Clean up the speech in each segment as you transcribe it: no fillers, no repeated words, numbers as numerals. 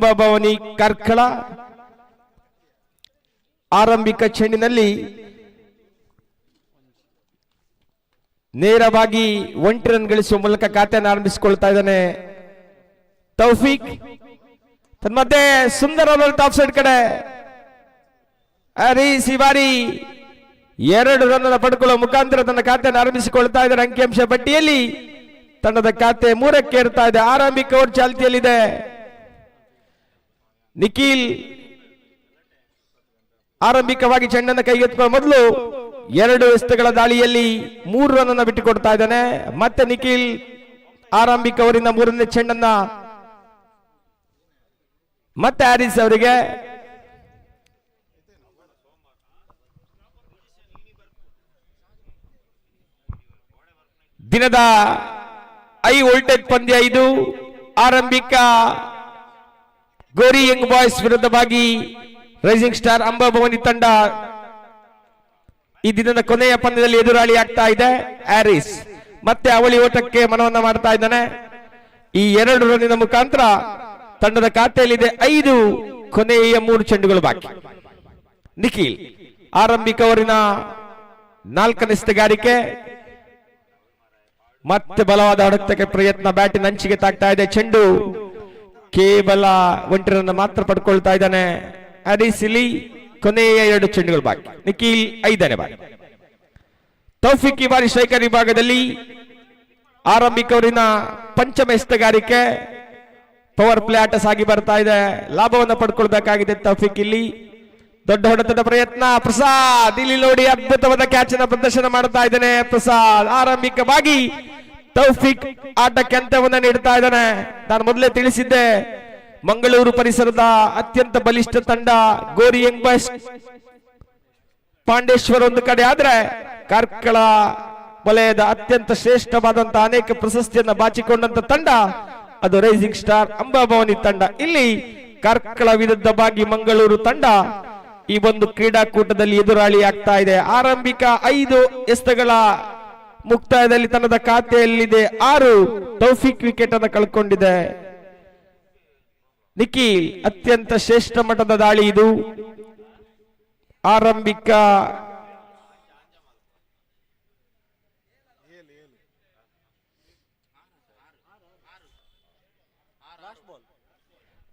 ಅಂಬಾಭವಾನಿ ಕಾರ್ಕಳ. ಆರಂಭಿಕ ಚೆಂಡಿನಲ್ಲಿ ನೇರವಾಗಿ 1 ರನ್ ಗಳಿಸುವ ಮೂಲಕ ಖಾತೆಯನ್ನು ಆರಂಭಿಸಿಕೊಳ್ತಾ ಇದ್ದಾನೆ ತೌಫೀಕ್. ತನ್ಮಧ್ಯೆ ಸುಂದರವಾದ ಟಾಪ್ ಸೈಡ್ ಕಡೆ ಹರೀಶ್ ಈ ಬಾರಿ 2 ರನ್ ಪಡ್ಕೊಳ್ಳುವ ಮುಖಾಂತರ ತನ್ನ ಖಾತೆಯನ್ನು ಆರಂಭಿಸಿಕೊಳ್ತಾ ಇದ್ದಾರೆ. ಅಂಕಿಅಂಶ ಪಟ್ಟಿಯಲ್ಲಿ ತಂಡದ ಖಾತೆ 3ಕ್ಕೆ ಏರ್ತಾ ಇದೆ. ಆರಂಭಿಕ ಓವರ್ ಚಾಲ್ತಿಯಲ್ಲಿದೆ. ನಿಖಿಲ್ ಆರಂಭಿಕವಾಗಿ ಚೆಂಡನ್ನು ಕೈಗೆತ್ತಿಕೊಳ್ಳುವ ಮೊದಲು 2 ಎಸೆತಗಳ ದಾಳಿಯಲ್ಲಿ 3 ರನ್ ಅನ್ನು ಬಿಟ್ಟುಕೊಡ್ತಾ ಇದ್ದಾನೆ. ಮತ್ತೆ ನಿಖಿಲ್ ಆರಂಭಿಕ ಓವರಿನ 3ನೇ ಚೆಂಡನ್ನ ಮತ್ತೆ ಹ್ಯಾರಿಸ್ ಅವರಿಗೆ. ದಿನದ ಹೈ ವೋಲ್ಟೇಜ್ ಪಂದ್ಯ ಇದು. ಆರಂಭಿಕ ಗೋರಿ ಯಂಗ್ ಬಾಯ್ಸ್ ವಿರುದ್ಧವಾಗಿ ರೈಸಿಂಗ್ ಸ್ಟಾರ್ ಅಂಬಾಭವಾನಿ ತಂಡ ಈ ದಿನದ ಕೊನೆಯ ಪಂದ್ಯದಲ್ಲಿ ಎದುರಾಳಿ ಆಗ್ತಾ ಇದೆ. ಹ್ಯಾರಿಸ್ ಮತ್ತೆ ಅವಳಿ ಓಟಕ್ಕೆ ಮನವನ್ನ ಮಾಡ್ತಾ ಇದ್ದಾನೆ. ಈ 2 ರನ್ನಿನ ಮುಖಾಂತರ ತಂಡದ ಖಾತೆಯಲ್ಲಿದೆ 5, ಕೊನೆಯ 3 ಚೆಂಡುಗಳು ಬಾಕಿ. ನಿಖಿಲ್ ಆರಂಭಿಕ ಓವರಿನ 4ನೇ ಎಸೆತಗಾರಿಕೆ. ಮತ್ತೆ ಬಲವಾದ ಹೊಡೆತಕ್ಕೆ ಪ್ರಯತ್ನ, ಬ್ಯಾಟಿನ ಅಂಚಿಗೆ ತಾಕ್ತಾ ಇದೆ. ಚೆಂಡು ಕೇವಲ 1 ರನ್ ಮಾತ್ರ ಪಡ್ಕೊಳ್ತಾ ಇದ್ದಾನೆ ಹರೀಶ್. ಇಲ್ಲಿ ಕೊನೆಯ 2 ಚೆಂಡುಗಳು ಬಾಕಿ. ನಿಖಿಲ್ 5ನೇ ಬಾರಿ. ತೌಫಿಕ್ ಈ ಬಾರಿ ಸ್ಟ್ರೈಕರ್ ವಿಭಾಗದಲ್ಲಿ ಆರಂಭಿಕ ಓವರಿನ 5ನೇ ಎಸೆತಗಾರಿಕೆ. ಪವರ್ ಪ್ಲೇ ಆಟ ಸಾಗಿ ಬರ್ತಾ ಇದೆ. ಲಾಭವನ್ನು ಪಡ್ಕೊಳ್ಬೇಕಾಗಿದೆ ತೌಫಿಕ್. ಇಲ್ಲಿ ದೊಡ್ಡ ಹೊಡೆತದ ಪ್ರಯತ್ನ. ಪ್ರಸಾದ್ ಇಲ್ಲಿ ನೋಡಿ ಅದ್ಭುತವಾದ ಕ್ಯಾಚ್ ಅನ್ನ ಪ್ರದರ್ಶನ ಮಾಡ್ತಾ ಇದ್ದಾನೆ ಪ್ರಸಾದ್. ಆರಂಭಿಕವಾಗಿ ತೌಫಿಕ್ ಆಟಕ್ಕೆ ಅಂತ್ಯವನ್ನ ನೀಡ್ತಾ ಇದ್ದಾನೆ. ನಾನು ಮೊದಲೇ ತಿಳಿಸಿದ್ದೆ, ಮಂಗಳೂರು ಪರಿಸರದ ಅತ್ಯಂತ ಬಲಿಷ್ಠ ತಂಡ ಗೋರಿ ಯಂಗ್ ಬಾಯ್ಸ್ ಪಾಂಡೇಶ್ವರ ಒಂದು ಕಡೆ ಆದ್ರೆ, ಕಾರ್ಕಳ ವಲಯದ ಅತ್ಯಂತ ಶ್ರೇಷ್ಠವಾದಂತಹ ಅನೇಕ ಪ್ರಶಸ್ತಿಯನ್ನ ಬಾಚಿಕೊಂಡಂತ ತಂಡ ಅದು ರೈಸಿಂಗ್ ಸ್ಟಾರ್ ಅಂಬಾಭವಾನಿ ತಂಡ. ಇಲ್ಲಿ ಕಾರ್ಕಳ ವಿರುದ್ಧವಾಗಿ ಮಂಗಳೂರು ತಂಡ ಈ ಒಂದು ಕ್ರೀಡಾಕೂಟದಲ್ಲಿ ಎದುರಾಳಿ ಆಗ್ತಾ ಇದೆ. ಆರಂಭಿಕ 5 ಎಸೆತಗಳ ಮುಕ್ತಾಯದಲ್ಲಿ ತನ್ನದ ಖಾತೆಯಲ್ಲಿದೆ 6. ತೌಫಿಕ್ ವಿಕೆಟ್ ಅನ್ನು ಕಳ್ಕೊಂಡಿದೆ. ನಿಖಿಲ್ ಅತ್ಯಂತ ಶ್ರೇಷ್ಠ ಮಟ್ಟದ ದಾಳಿ ಇದು. ಆರಂಭಿಕ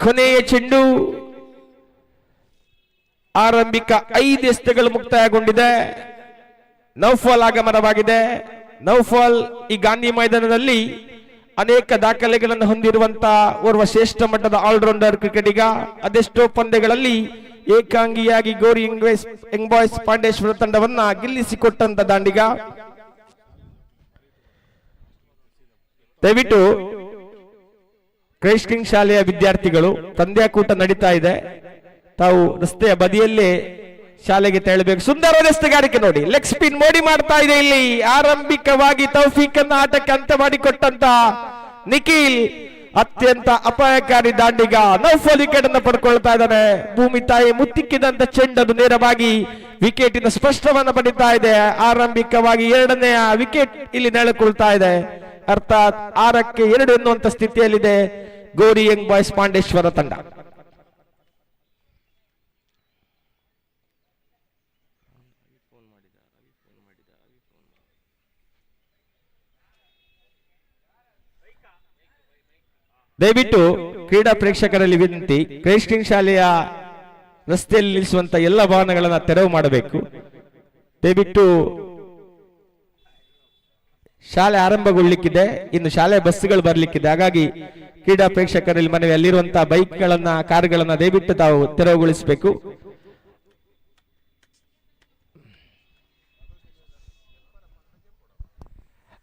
ಕೊನೆಯ ಚೆಂಡು. ಆರಂಭಿಕ 5 ಎಸೆತಗಳು ಮುಕ್ತಾಯಗೊಂಡಿದೆ. ನೌಫಾಲ್ ಆಗಮನವಾಗಿದೆ. ನೌಫಾಲ್ ಈ ಗಾಂಧಿ ಮೈದಾನದಲ್ಲಿ ಅನೇಕ ದಾಖಲೆಗಳನ್ನು ಹೊಂದಿರುವಂತಹ ಓರ್ವ ಶ್ರೇಷ್ಠ ಮಟ್ಟದ ಆಲ್ರೌಂಡರ್ ಕ್ರಿಕೆಟಿಗ. ಅದೆಷ್ಟೋ ಪಂದ್ಯಗಳಲ್ಲಿ ಏಕಾಂಗಿಯಾಗಿ ಗೋರಿ ಯಂಗ್ ಬಾಯ್ಸ್ ಪಾಂಡೇಶ್ವರ ತಂಡವನ್ನ ಗೆಲ್ಲಿಸಿಕೊಟ್ಟಂತ ದಾಂಡಿಗ. ದಯವಿಟ್ಟು ಕ್ರೈಸ್ಟ್ ಕಿಂಗ್ ಶಾಲೆಯ ವಿದ್ಯಾರ್ಥಿಗಳು, ಪಂದ್ಯಾಕೂಟ ನಡೀತಾ ಇದೆ, ತಾವು ರಸ್ತೆಯ ಬದಿಯಲ್ಲೇ ಶಾಲೆಗೆ ತೆರಳಬೇಕು. ಸುಂದರವಾದ ಎಸೆತಗಾರಿಕೆ ನೋಡಿ, ಲೆಗ್ ಸ್ಪಿನ್ ಮೋಡಿ ಮಾಡ್ತಾ ಇದೆ. ಇಲ್ಲಿ ಆರಂಭಿಕವಾಗಿ ತೌಫೀಕ್ ಅನ್ನ ಆಟಕ್ಕೆ ಅಂತ್ಯ ಮಾಡಿಕೊಟ್ಟಂತ ನಿಖಿಲ್ ಅತ್ಯಂತ ಅಪಾಯಕಾರಿ ದಾಂಡಿಗ. ನೌಫಲ್ ವಿಕೆಟ್ ಅನ್ನು ಪಡ್ಕೊಳ್ತಾ ಇದ್ದಾನೆ. ಭೂಮಿ ತಾಯಿ ಮುತ್ತಿಕ್ಕಿದಂತ ಚೆಂಡದು ನೇರವಾಗಿ ವಿಕೆಟಿನ ಸ್ಪಷ್ಟವನ್ನು ಪಡಿತಾ ಇದೆ. ಆರಂಭಿಕವಾಗಿ 2ನೇ ವಿಕೆಟ್ ಇಲ್ಲಿ ನೆಲೆಕೊಳ್ತಾ ಇದೆ. ಅರ್ಥಾತ್ 6ಕ್ಕೆ 2 ಎನ್ನುವಂತ ಸ್ಥಿತಿಯಲ್ಲಿದೆ ಗೋರಿ ಯಂಗ್ ಬಾಯ್ಸ್ ಪಾಂಡೇಶ್ವರ ತಂಡ. ದಯವಿಟ್ಟು ಕ್ರೀಡಾ ಪ್ರೇಕ್ಷಕರಲ್ಲಿ ವಿನಂತಿ, ಕ್ರೈಸ್ಟ್ ಕಿಂಗ್ ಶಾಲೆಯ ರಸ್ತೆಯಲ್ಲಿ ನಿಲ್ಲಿಸುವಂತ ಎಲ್ಲ ವಾಹನಗಳನ್ನ ತೆರವು ಮಾಡಬೇಕು. ದಯವಿಟ್ಟು ಶಾಲೆ ಆರಂಭಗೊಳ್ಳಿಕ್ಕಿದೆ, ಇನ್ನು ಶಾಲೆ ಬಸ್ಸುಗಳು ಬರ್ಲಿಕ್ಕಿದೆ. ಹಾಗಾಗಿ ಕ್ರೀಡಾ ಪ್ರೇಕ್ಷಕರಲ್ಲಿ ಮನವಿ, ಅಲ್ಲಿರುವಂತಹ ಬೈಕ್ಗಳನ್ನ, ಕಾರುಗಳನ್ನ ದಯವಿಟ್ಟು ತಾವು ತೆರವುಗೊಳಿಸಬೇಕು.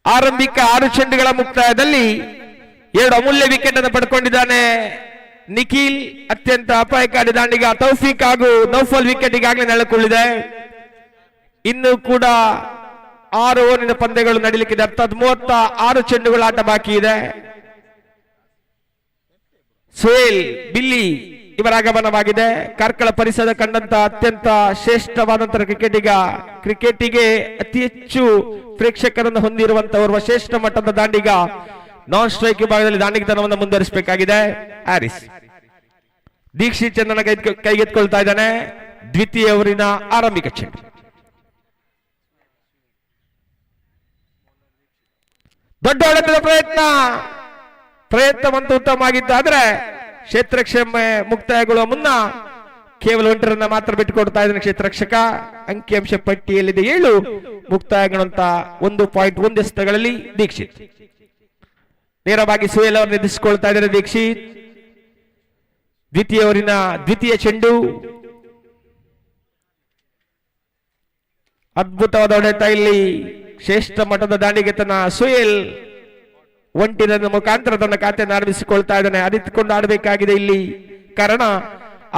ಆರಂಭಿಕ 6 ಚೆಂಡುಗಳ ಮುಕ್ತಾಯದಲ್ಲಿ 2 ಅಮೂಲ್ಯ ವಿಕೆಟ್ ಅನ್ನು ಪಡ್ಕೊಂಡಿದ್ದಾನೆ ನಿಖಿಲ್. ಅತ್ಯಂತ ಅಪಾಯಕಾರಿ ದಾಂಡಿಗ. ತೌಫೀಕ್ ಹಾಗೂ ನೌಫಲ್ ವಿಕೆಟ್ ಈಗಾಗಲೇ ನೆಲೆಕೊಳ್ಳಿದೆ. ಇನ್ನು ಕೂಡ 6 ಓವರಿನ ಪಂದ್ಯಗಳು ನಡೀಲಿಕ್ಕಿದೆ. ಅರ್ಥಾತ್ 36 ಚೆಂಡುಗಳ ಆಟ ಬಾಕಿ ಇದೆ. ಸುಹೇಲ್ ಬಿಲ್ಲಿ ಇವರ ಆಗಮನವಾಗಿದೆ. ಕಾರ್ಕಳ ಪರಿಸರ ಕಂಡಂತ ಅತ್ಯಂತ ಶ್ರೇಷ್ಠವಾದಂತಹ ಕ್ರಿಕೆಟಿಗ, ಕ್ರಿಕೆಟಿಗೆ ಅತಿ ಹೆಚ್ಚು ಪ್ರೇಕ್ಷಕರನ್ನು ಹೊಂದಿರುವಂತಹ ಓರ್ವ ಶ್ರೇಷ್ಠ ಮಟ್ಟದ ದಾಂಡಿಗ. ನಾನ್ ಸ್ಟ್ರೈಕ್ ವಿಭಾಗದಲ್ಲಿ ದಾಂಡಿಗತನವನ್ನು ಮುಂದುವರಿಸಬೇಕಾಗಿದೆ ಹ್ಯಾರಿಸ್. ದೀಕ್ಷಿತ್ ಚಂದ್ರನ ಕೈಗೆತ್ಕೊಳ್ತಾ ಇದ್ದಾನೆ. ದ್ವಿತೀಯ ಓವರಿನ ಆರಂಭಿಕ ಚೆಂಡು. ದೊಡ್ಡ ಹೊಡೆತದ ಪ್ರಯತ್ನವಂತೂ ಉತ್ತಮವಾಗಿದ್ದಾದ್ರೆ ಕ್ಷೇತ್ರಕ್ಷಮೆ ಮುಕ್ತಾಯಗೊಳ್ಳುವ ಮುನ್ನ ಕೇವಲ 1 ರನ್ನ ಮಾತ್ರ ಬಿಟ್ಟುಕೊಡ್ತಾ ಇದ್ದಾನೆ ಕ್ಷೇತ್ರರಕ್ಷಕ. ಅಂಕಿಅಂಶ ಪಟ್ಟಿಯಲ್ಲಿದೆ 7, ಮುಕ್ತಾಯಗೊಳ್ಳುವಂತ 1.1 ಎಸೆತಗಳಲ್ಲಿ ದೀಕ್ಷಿತ್. ನೇರವಾಗಿ ಸುಹೇಲ್ ಅವರು ನಿರ್ದೇಶಿಸಿಕೊಳ್ತಾ ಇದ್ದಾರೆ ದೀಕ್ಷಿತ್. ದ್ವಿತೀಯ ಓವರಿನ ದ್ವಿತೀಯ ಚೆಂಡು. ಅದ್ಭುತವಾದ ಹೊಡೆತ. ಇಲ್ಲಿ ಶ್ರೇಷ್ಠ ಮಟ್ಟದ ದಾಂಡಿಗೆತನ ಸುಹೇಲ್ 1 ರನ್ ಮುಖಾಂತರ ತನ್ನ ಖಾತೆಯನ್ನು ಆರಂಭಿಸಿಕೊಳ್ತಾ ಇದ್ದಾನೆ. ಅರಿತುಕೊಂಡು ಆಡಬೇಕಾಗಿದೆ ಇಲ್ಲಿ, ಕಾರಣ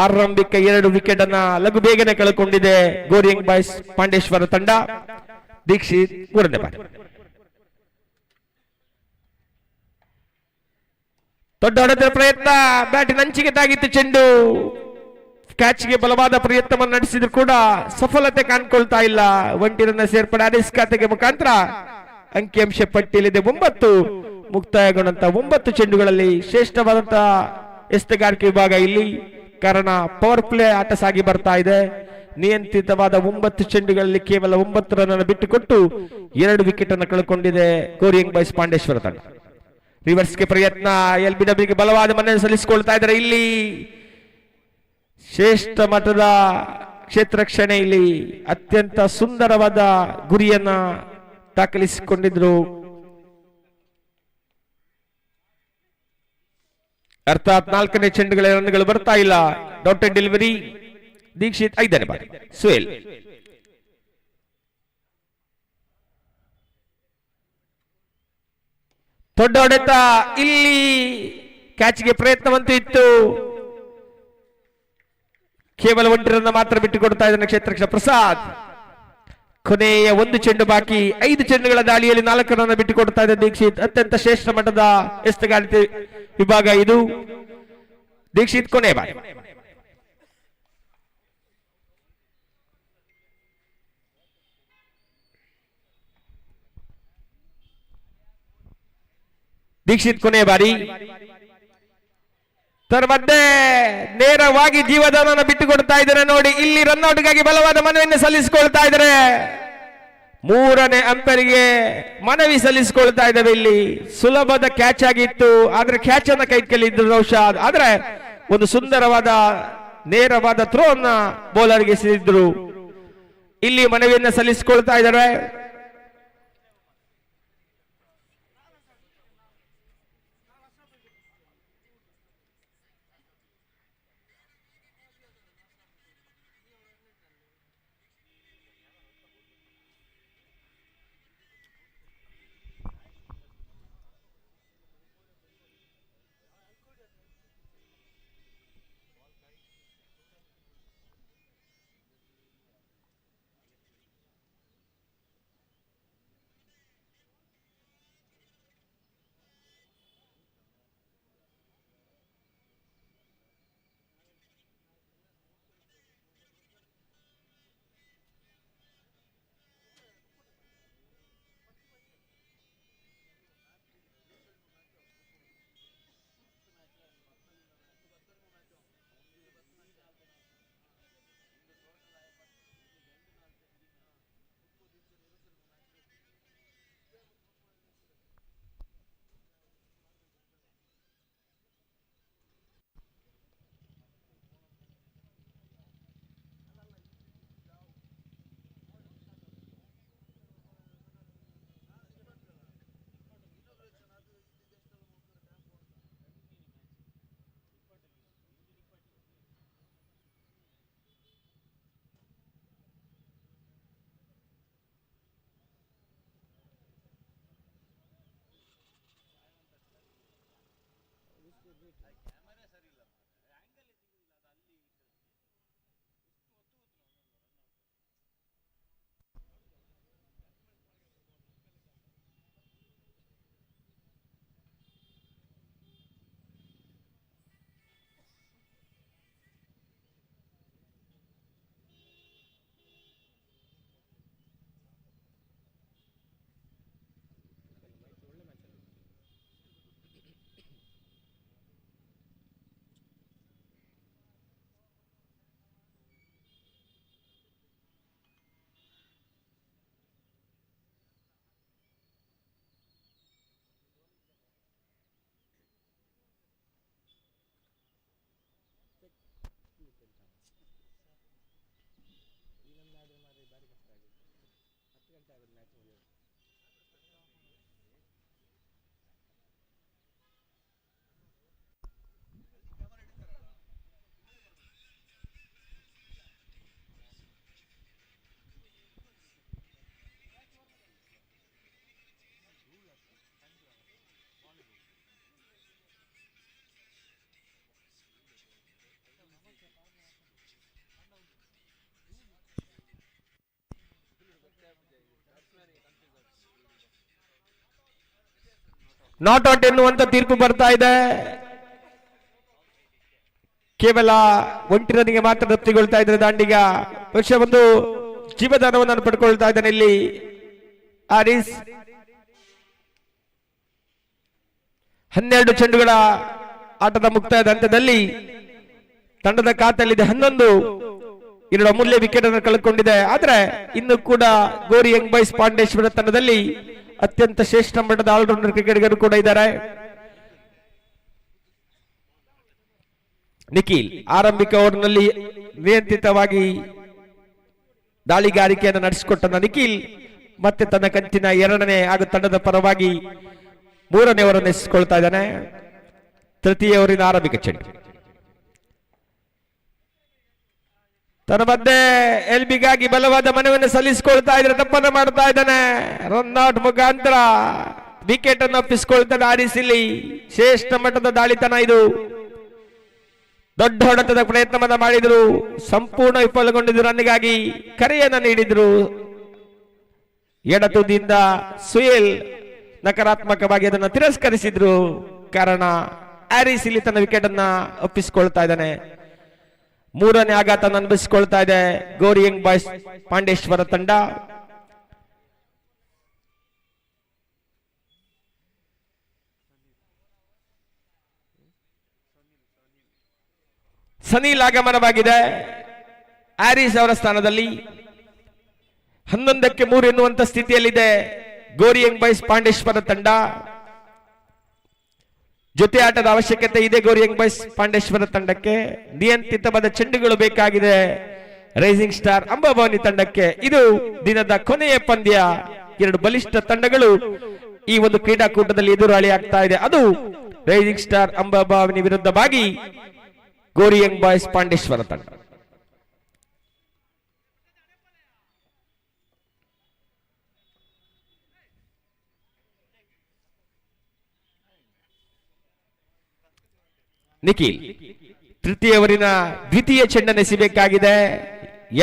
ಆರಂಭಿಕ 2 ವಿಕೆಟ್ ಅನ್ನ ಲಘು ಬೇಗನೆ ಕಳೆದುಕೊಂಡಿದೆ ಗೋರಿಂಗ್ ಬಾಯ್ಸ್ ಪಾಂಡೇಶ್ವರ ತಂಡ. ದೀಕ್ಷಿತ್ 3ನೇ ಬಾರಿ. ದೊಡ್ಡ ಹೊಡೆದ ಪ್ರಯತ್ನ, ಬ್ಯಾಟಿನ ಅಂಚಿಗೆ ತಾಗಿತ್ತು ಚೆಂಡು. ಕ್ಯಾಚ್ಗೆ ಬಲವಾದ ಪ್ರಯತ್ನವನ್ನು ನಡೆಸಿದ್ರು ಕೂಡ ಸಫಲತೆ ಕಾಣ್ಕೊಳ್ತಾ ಇಲ್ಲ. 1 ರನ್ನ ಸೇರ್ಪಡೆ ಆದೇಶ ಖಾತೆಗೆ ಮುಖಾಂತರ ಅಂಕಿಅಂಶ ಪಟ್ಟಿಯಲ್ಲಿದೆ 9. ಮುಕ್ತಾಯಗೊಂಡಂತ 9 ಚೆಂಡುಗಳಲ್ಲಿ ಶ್ರೇಷ್ಠವಾದಂತಹ ಎಸೆತಗಾರಿಕೆ ವಿಭಾಗ ಇಲ್ಲಿ, ಕಾರಣ ಪವರ್ ಪ್ಲೇ ಆಟ ಸಾಗಿ ಬರ್ತಾ ಇದೆ. ನಿಯಂತ್ರಿತವಾದ 9 ಚೆಂಡುಗಳಲ್ಲಿ ಕೇವಲ 9 ರನ್ ಬಿಟ್ಟುಕೊಟ್ಟು 2 ವಿಕೆಟ್ ಅನ್ನು ಕಳೆದುಕೊಂಡಿದೆ ಗೋರಿಂಗ್ ಬಾಯ್ಸ್ ಪಾಂಡೇಶ್ವರ ತಂಡ. ರಿವರ್ಸ್ಗೆ ಪ್ರಯತ್ನ, LBWಗೆ ಬಲವಾದ ಮನೆಯನ್ನು ಸಲ್ಲಿಸಿಕೊಳ್ತಾ ಇದ್ದಾರೆ. ಇಲ್ಲಿ ಶ್ರೇಷ್ಠ ಮಟ್ಟದ ಕ್ಷೇತ್ರರಕ್ಷಣೆ, ಇಲ್ಲಿ ಅತ್ಯಂತ ಸುಂದರವಾದ ಗುರಿಯನ್ನ ದಾಖಲಿಸಿಕೊಂಡಿದ್ರು. ಅರ್ಥಾತ್ 4ನೇ ಚೆಂಡುಗಳ ರನ್ಗಳು ಬರ್ತಾ ಇಲ್ಲ. Dotted delivery. ದೀಕ್ಷಿತ್ 5ನೇ ಬಾರಿ. ಸುಹೇಲ್ ದೊಡ್ಡ ಹೊಡೆತ. ಇಲ್ಲಿ ಕ್ಯಾಚ್ಗೆ ಪ್ರಯತ್ನವಂತೂ ಇತ್ತು, ಕೇವಲ 1 ರನ್ ಮಾತ್ರ ಬಿಟ್ಟುಕೊಡ್ತಾ ಇದ್ದಾನೆ ಕ್ಷೇತ್ರರಕ್ಷಕ ಪ್ರಸಾದ್. ಕೊನೆಯ 1 ಚೆಂಡು ಬಾಕಿ. 5 ಚೆಂಡುಗಳ ದಾಳಿಯಲ್ಲಿ 4 ರನ್ ಬಿಟ್ಟುಕೊಡ್ತಾ ಇದೆ ದೀಕ್ಷಿತ್. ಅತ್ಯಂತ ಶ್ರೇಷ್ಠ ಮಟ್ಟದ ಎಸೆತಗಾರಿಕೆ ವಿಭಾಗ ಇದು. ದೀಕ್ಷಿತ್ ಕೊನೆ ಬಾರಿ. ದೀಕ್ಷಿತ್ ಕೊನೆ ಬಾರಿ. ತನ್ನ ಮಧ್ಯೆ ನೇರವಾಗಿ ಜೀವದಾನವನ್ನು ಬಿಟ್ಟುಕೊಡ್ತಾ ಇದ್ದಾರೆ ನೋಡಿ. ಇಲ್ಲಿ ರನ್ಔಟ್ಗಾಗಿ ಬಲವಾದ ಮನವಿಯನ್ನು ಸಲ್ಲಿಸಿಕೊಳ್ತಾ ಇದ್ದಾರೆ. 3ನೇ ಅಂಪೈರ್ಗೆ ಮನವಿ ಸಲ್ಲಿಸಿಕೊಳ್ತಾ ಇದ್ದೇವೆ. ಇಲ್ಲಿ ಸುಲಭದ ಕ್ಯಾಚ್ ಆಗಿತ್ತು, ಆದ್ರೆ ಕ್ಯಾಚ್ ಅನ್ನ ಕೈಗೆಲ್ಲಿದ್ರು ನೌಶಾದ್. ಆದ್ರೆ ಒಂದು ಸುಂದರವಾದ ನೇರವಾದ ಥ್ರೋ ಅನ್ನ ಬೌಲರ್ಗೆ ಎಸೆದಿದ್ರು. ಇಲ್ಲಿ ಮನವಿಯನ್ನ ಸಲ್ಲಿಸಿಕೊಳ್ತಾ ಇದ್ದಾರೆ. ನಾಟ್ ಔಟ್ ಎನ್ನುವಂತ ತೀರ್ಪು ಬರ್ತಾ ಇದೆ. ಕೇವಲ ಒಂಟಿ ರನ್ನಿಗೆ ಮಾತ್ರ ತೃಪ್ತಿಗೊಳ್ತಾ ಇದ್ದಾರೆ ದಾಂಡಿಗ. ಬಹುಶಃ ಒಂದು ಜೀವದಾನವನ್ನು ಪಡ್ಕೊಳ್ತಾ ಇದ್ದಾನೆ ಇಲ್ಲಿ ಆರಿಸ್. 12 ಚೆಂಡುಗಳ ಆಟದ ಮುಕ್ತಾಯದ ಹಂತದಲ್ಲಿ ತಂಡದ ಖಾತೆಯಲ್ಲಿದೆ 11. 2 ಅಮೂಲ್ಯ ವಿಕೆಟ್ ಅನ್ನು ಕಳೆದುಕೊಂಡಿದೆ. ಆದ್ರೆ ಇನ್ನು ಕೂಡ ಗೋರಿ ಯಂಗ್ ಬಾಯ್ಸ್ ಪಾಂಡೇಶ್ವರ ತಂಡದಲ್ಲಿ ಅತ್ಯಂತ ಶ್ರೇಷ್ಠ ಮಟ್ಟದ ಆಲ್ರೌಂಡರ್ ಕ್ರಿಕೆಟಿಗರು ಕೂಡ ಇದ್ದಾರೆ. ನಿಖಿಲ್ ಆರಂಭಿಕ ಓವರ್ನಲ್ಲಿ ನಿಯಂತ್ರಿತವಾಗಿ ದಾಳಿಗಾರಿಕೆಯನ್ನು ನಡೆಸಿಕೊಟ್ಟ ನಿಖಿಲ್ ಮತ್ತೆ ತನ್ನ ಕಂಚಿನ 2ನೇ ಹಾಗೂ ತಂಡದ ಪರವಾಗಿ 3ನೇ ಓವರ್ ಎಸೆಸಿಕೊಳ್ತಾ ಇದ್ದಾನೆ. ತೃತೀಯ ಓವರಿನ ಆರಂಭಿಕ ಚೆಂಡು ತನ್ನ ಮಧ್ಯೆ ಎಲ್ಬಿಗಾಗಿ ಬಲವಾದ ಮನವಿಯನ್ನು ಸಲ್ಲಿಸಿಕೊಳ್ತಾ ಇದ್ರೆ ತಪ್ಪನ್ನು ಮಾಡ್ತಾ ಇದ್ದಾನೆ. ರನ್ ಔಟ್ ಮುಖಾಂತರ ವಿಕೆಟ್ ಅನ್ನು ಒಪ್ಪಿಸಿಕೊಳ್ತಾನೆ ಆರಿಸ್. ಇಲ್ಲಿ ಶ್ರೇಷ್ಠ ಮಟ್ಟದ ದಾಳಿತನ ಇದು. ದೊಡ್ಡ ಹೊಡೆತದ ಪ್ರಯತ್ನವನ್ನ ಮಾಡಿದ್ರು, ಸಂಪೂರ್ಣ ವಿಫಲಗೊಂಡಿದ್ರು. ರನ್ನಿಗಾಗಿ ಕರೆಯನ್ನ ನೀಡಿದ್ರು. ಎಡತುದಿಯಿಂದ ಸುಯೇಲ್ ನಕಾರಾತ್ಮಕವಾಗಿ ಅದನ್ನು ತಿರಸ್ಕರಿಸಿದ್ರು. ಕಾರಣ ಆರಿಸ್ ಇಲ್ಲಿ ತನ್ನ ವಿಕೆಟ್ ಅನ್ನ ಒಪ್ಪಿಸಿಕೊಳ್ತಾ ಇದ್ದಾನೆ. 3ನೇ ಆಘಾತ ಅನುಭವಿಸಿಕೊಳ್ತಾ ಇದೆ ಗೋರಿ ಯಂಗ್ ಬಾಯ್ಸ್ ಪಾಂಡೇಶ್ವರ ತಂಡ. ಸನೀಲ್ ಆಗಮನವಾಗಿದೆ ಆರಿಸ್ ಅವರ ಸ್ಥಾನದಲ್ಲಿ. 11ಕ್ಕೆ 3 ಎನ್ನುವಂತ ಸ್ಥಿತಿಯಲ್ಲಿದೆ ಗೋರಿ ಯಂಗ್ ಬಾಯ್ಸ್ ಪಾಂಡೇಶ್ವರ ತಂಡ. ಜೊತೆ ಆಟದ ಅವಶ್ಯಕತೆ ಇದೆ ಗೋರಿ ಯಂಗ್ ಬಾಯ್ಸ್ ಪಾಂಡೇಶ್ವರ ತಂಡಕ್ಕೆ. ನಿಯಂತ್ರಿತವಾದ ಚೆಂಡುಗಳು ಬೇಕಾಗಿದೆ ರೈಸಿಂಗ್ ಸ್ಟಾರ್ ಅಂಬಾಭವಾನಿ ತಂಡಕ್ಕೆ. ಇದು ದಿನದ ಕೊನೆಯ ಪಂದ್ಯ. 2 ಬಲಿಷ್ಠ ತಂಡಗಳು ಈ ಒಂದು ಕ್ರೀಡಾಕೂಟದಲ್ಲಿ ಎದುರಾಳಿ ಆಗ್ತಾ ಇದೆ. ಅದು ರೈಸಿಂಗ್ ಸ್ಟಾರ್ ಅಂಬಾಭವಾನಿ ವಿರುದ್ಧವಾಗಿ ಗೋರಿ ಯಂಗ್ ಬಾಯ್ಸ್ ಪಾಂಡೇಶ್ವರ ತಂಡ. ನಿಖಿಲ್ ತೃತೀಯ ಓವರಿನ ದ್ವಿತೀಯ ಚೆಂಡನ್ನು ಎಸೆಯಬೇಕಾಗಿದೆ.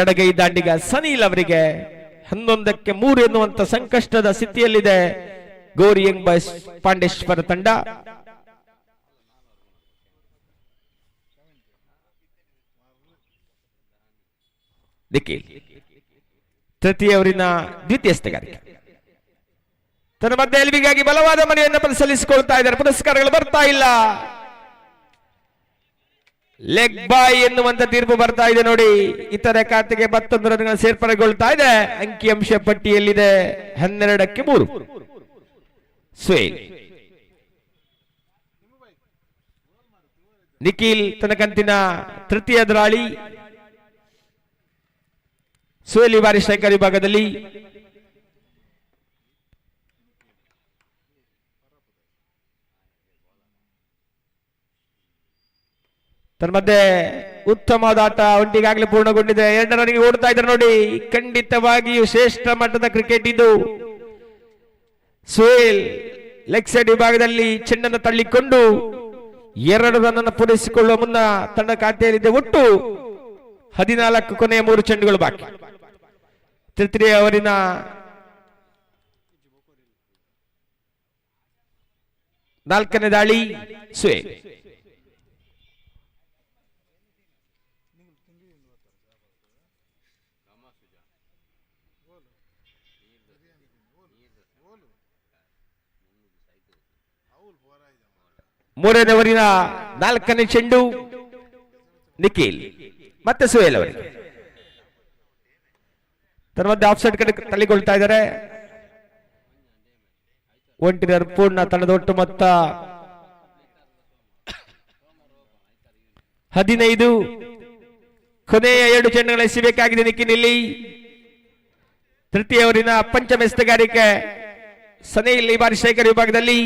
ಎಡಗೈ ದಾಂಡಿಗ ಸನೀಲ್ ಅವರಿಗೆ 11ಕ್ಕೆ 3 ಎನ್ನುವಂತ ಸಂಕಷ್ಟದ ಸ್ಥಿತಿಯಲ್ಲಿದೆ ಗೋರಿ ಯಂಗ್ ಬಾಯ್ಸ್ ಪಾಂಡೇಶ್ವರ ತಂಡ. ನಿಖಿಲ್ ತೃತೀಯ ಓವರಿನ ದ್ವಿತೀಯ ಎಸೆತಗಾರಿಕೆ ತನ್ನ ಮಧ್ಯೆ ಎಲ್ಬಿಗಾಗಿ ಬಲವಾದ ಮನೆಯನ್ನು ಸಲ್ಲಿಸಿಕೊಳ್ತಾ ಇದ್ದಾರೆ. ಪುರಸ್ಕಾರಗಳು ಬರ್ತಾ ಇಲ್ಲ. ಲೆಗ್ ಬಾಯ್ ಎನ್ನುವಂತ ತೀರ್ಪು ಬರ್ತಾ ಇದೆ ನೋಡಿ. ಇತರೆ ಖಾತೆಗೆ 11 ರನ್ಗಳು ಸೇರ್ಪಡೆಗೊಳ್ತಾ ಇದೆ. ಅಂಕಿಅಂಶ ಪಟ್ಟಿಯಲ್ಲಿದೆ 12ಕ್ಕೆ 3. ಸ್ವೇಲ್ ನಿಖಿಲ್ ತನ್ನ ಕಂತಿನ ತೃತೀಯ ದಾಳಿ. ಸ್ವೇಲ್ ಈ ಬಾರಿ ಸ್ಟ್ರೈಕರ್ ವಿಭಾಗದಲ್ಲಿ. ತನ್ನ ಮಧ್ಯೆ ಉತ್ತಮವಾದ ಆಟ ಒಂಟಿಗಾಗಲೇ ಪೂರ್ಣಗೊಂಡಿದೆ. 2 ರನ್ನಿಗೆ ಓಡ್ತಾ ಇದ್ದಾರೆ ನೋಡಿ. ಖಂಡಿತವಾಗಿಯೂ ಶ್ರೇಷ್ಠ ಮಟ್ಟದ ಕ್ರಿಕೆಟ್ ಇದು. ಸ್ವೇಲ್ ಲೆಗ್ ಸೈಡ್ ವಿಭಾಗದಲ್ಲಿ ಚೆಂಡನ್ನು ತಳ್ಳಿಕೊಂಡು 2 ರನ್ ಪೂರೈಸಿಕೊಳ್ಳುವ ಮುನ್ನ ತನ್ನ ಖಾತೆಯಲ್ಲಿದೆ ಒಟ್ಟು 14. ಕೊನೆಯ 3 ಚೆಂಡುಗಳು ಬಾಕಿ. ತೃತೀಯ ಓವರಿನ ನಾಲ್ಕನೇ ದಾಳಿ ಸ್ವೇಲ್. ಮೂರನೇ ಓವರಿನ 4ನೇ ಚೆಂಡು ನಿಖಿಲ್ ಮತ್ತೆ ಸುಹೇಲ್ ಅವರಿಗೆ. ತನ್ನ ಮಧ್ಯೆ ಆಫ್ ಸೈಡ್ ಕಡೆ ತಳ್ಳಿಕೊಳ್ತಾ ಇದ್ದಾರೆ. ಒಂಟಿನರ್ ಪೂರ್ಣ ತಂಡದ ಒಟ್ಟು ಮೊತ್ತ 15. ಕೊನೆಯ 2 ಚೆಂಡುಗಳು ಎಸೆಯಬೇಕಾಗಿದೆ ನಿಖಿಲ್ ಇಲ್ಲಿ. ತೃತೀಯ ಓವರಿನ ಪಂಚಮ ಎಸೆತಗಾರಿಕೆ ಸನಿಲ್ ಈ ಬಾರಿ ಶೇಖರ್ ವಿಭಾಗದಲ್ಲಿ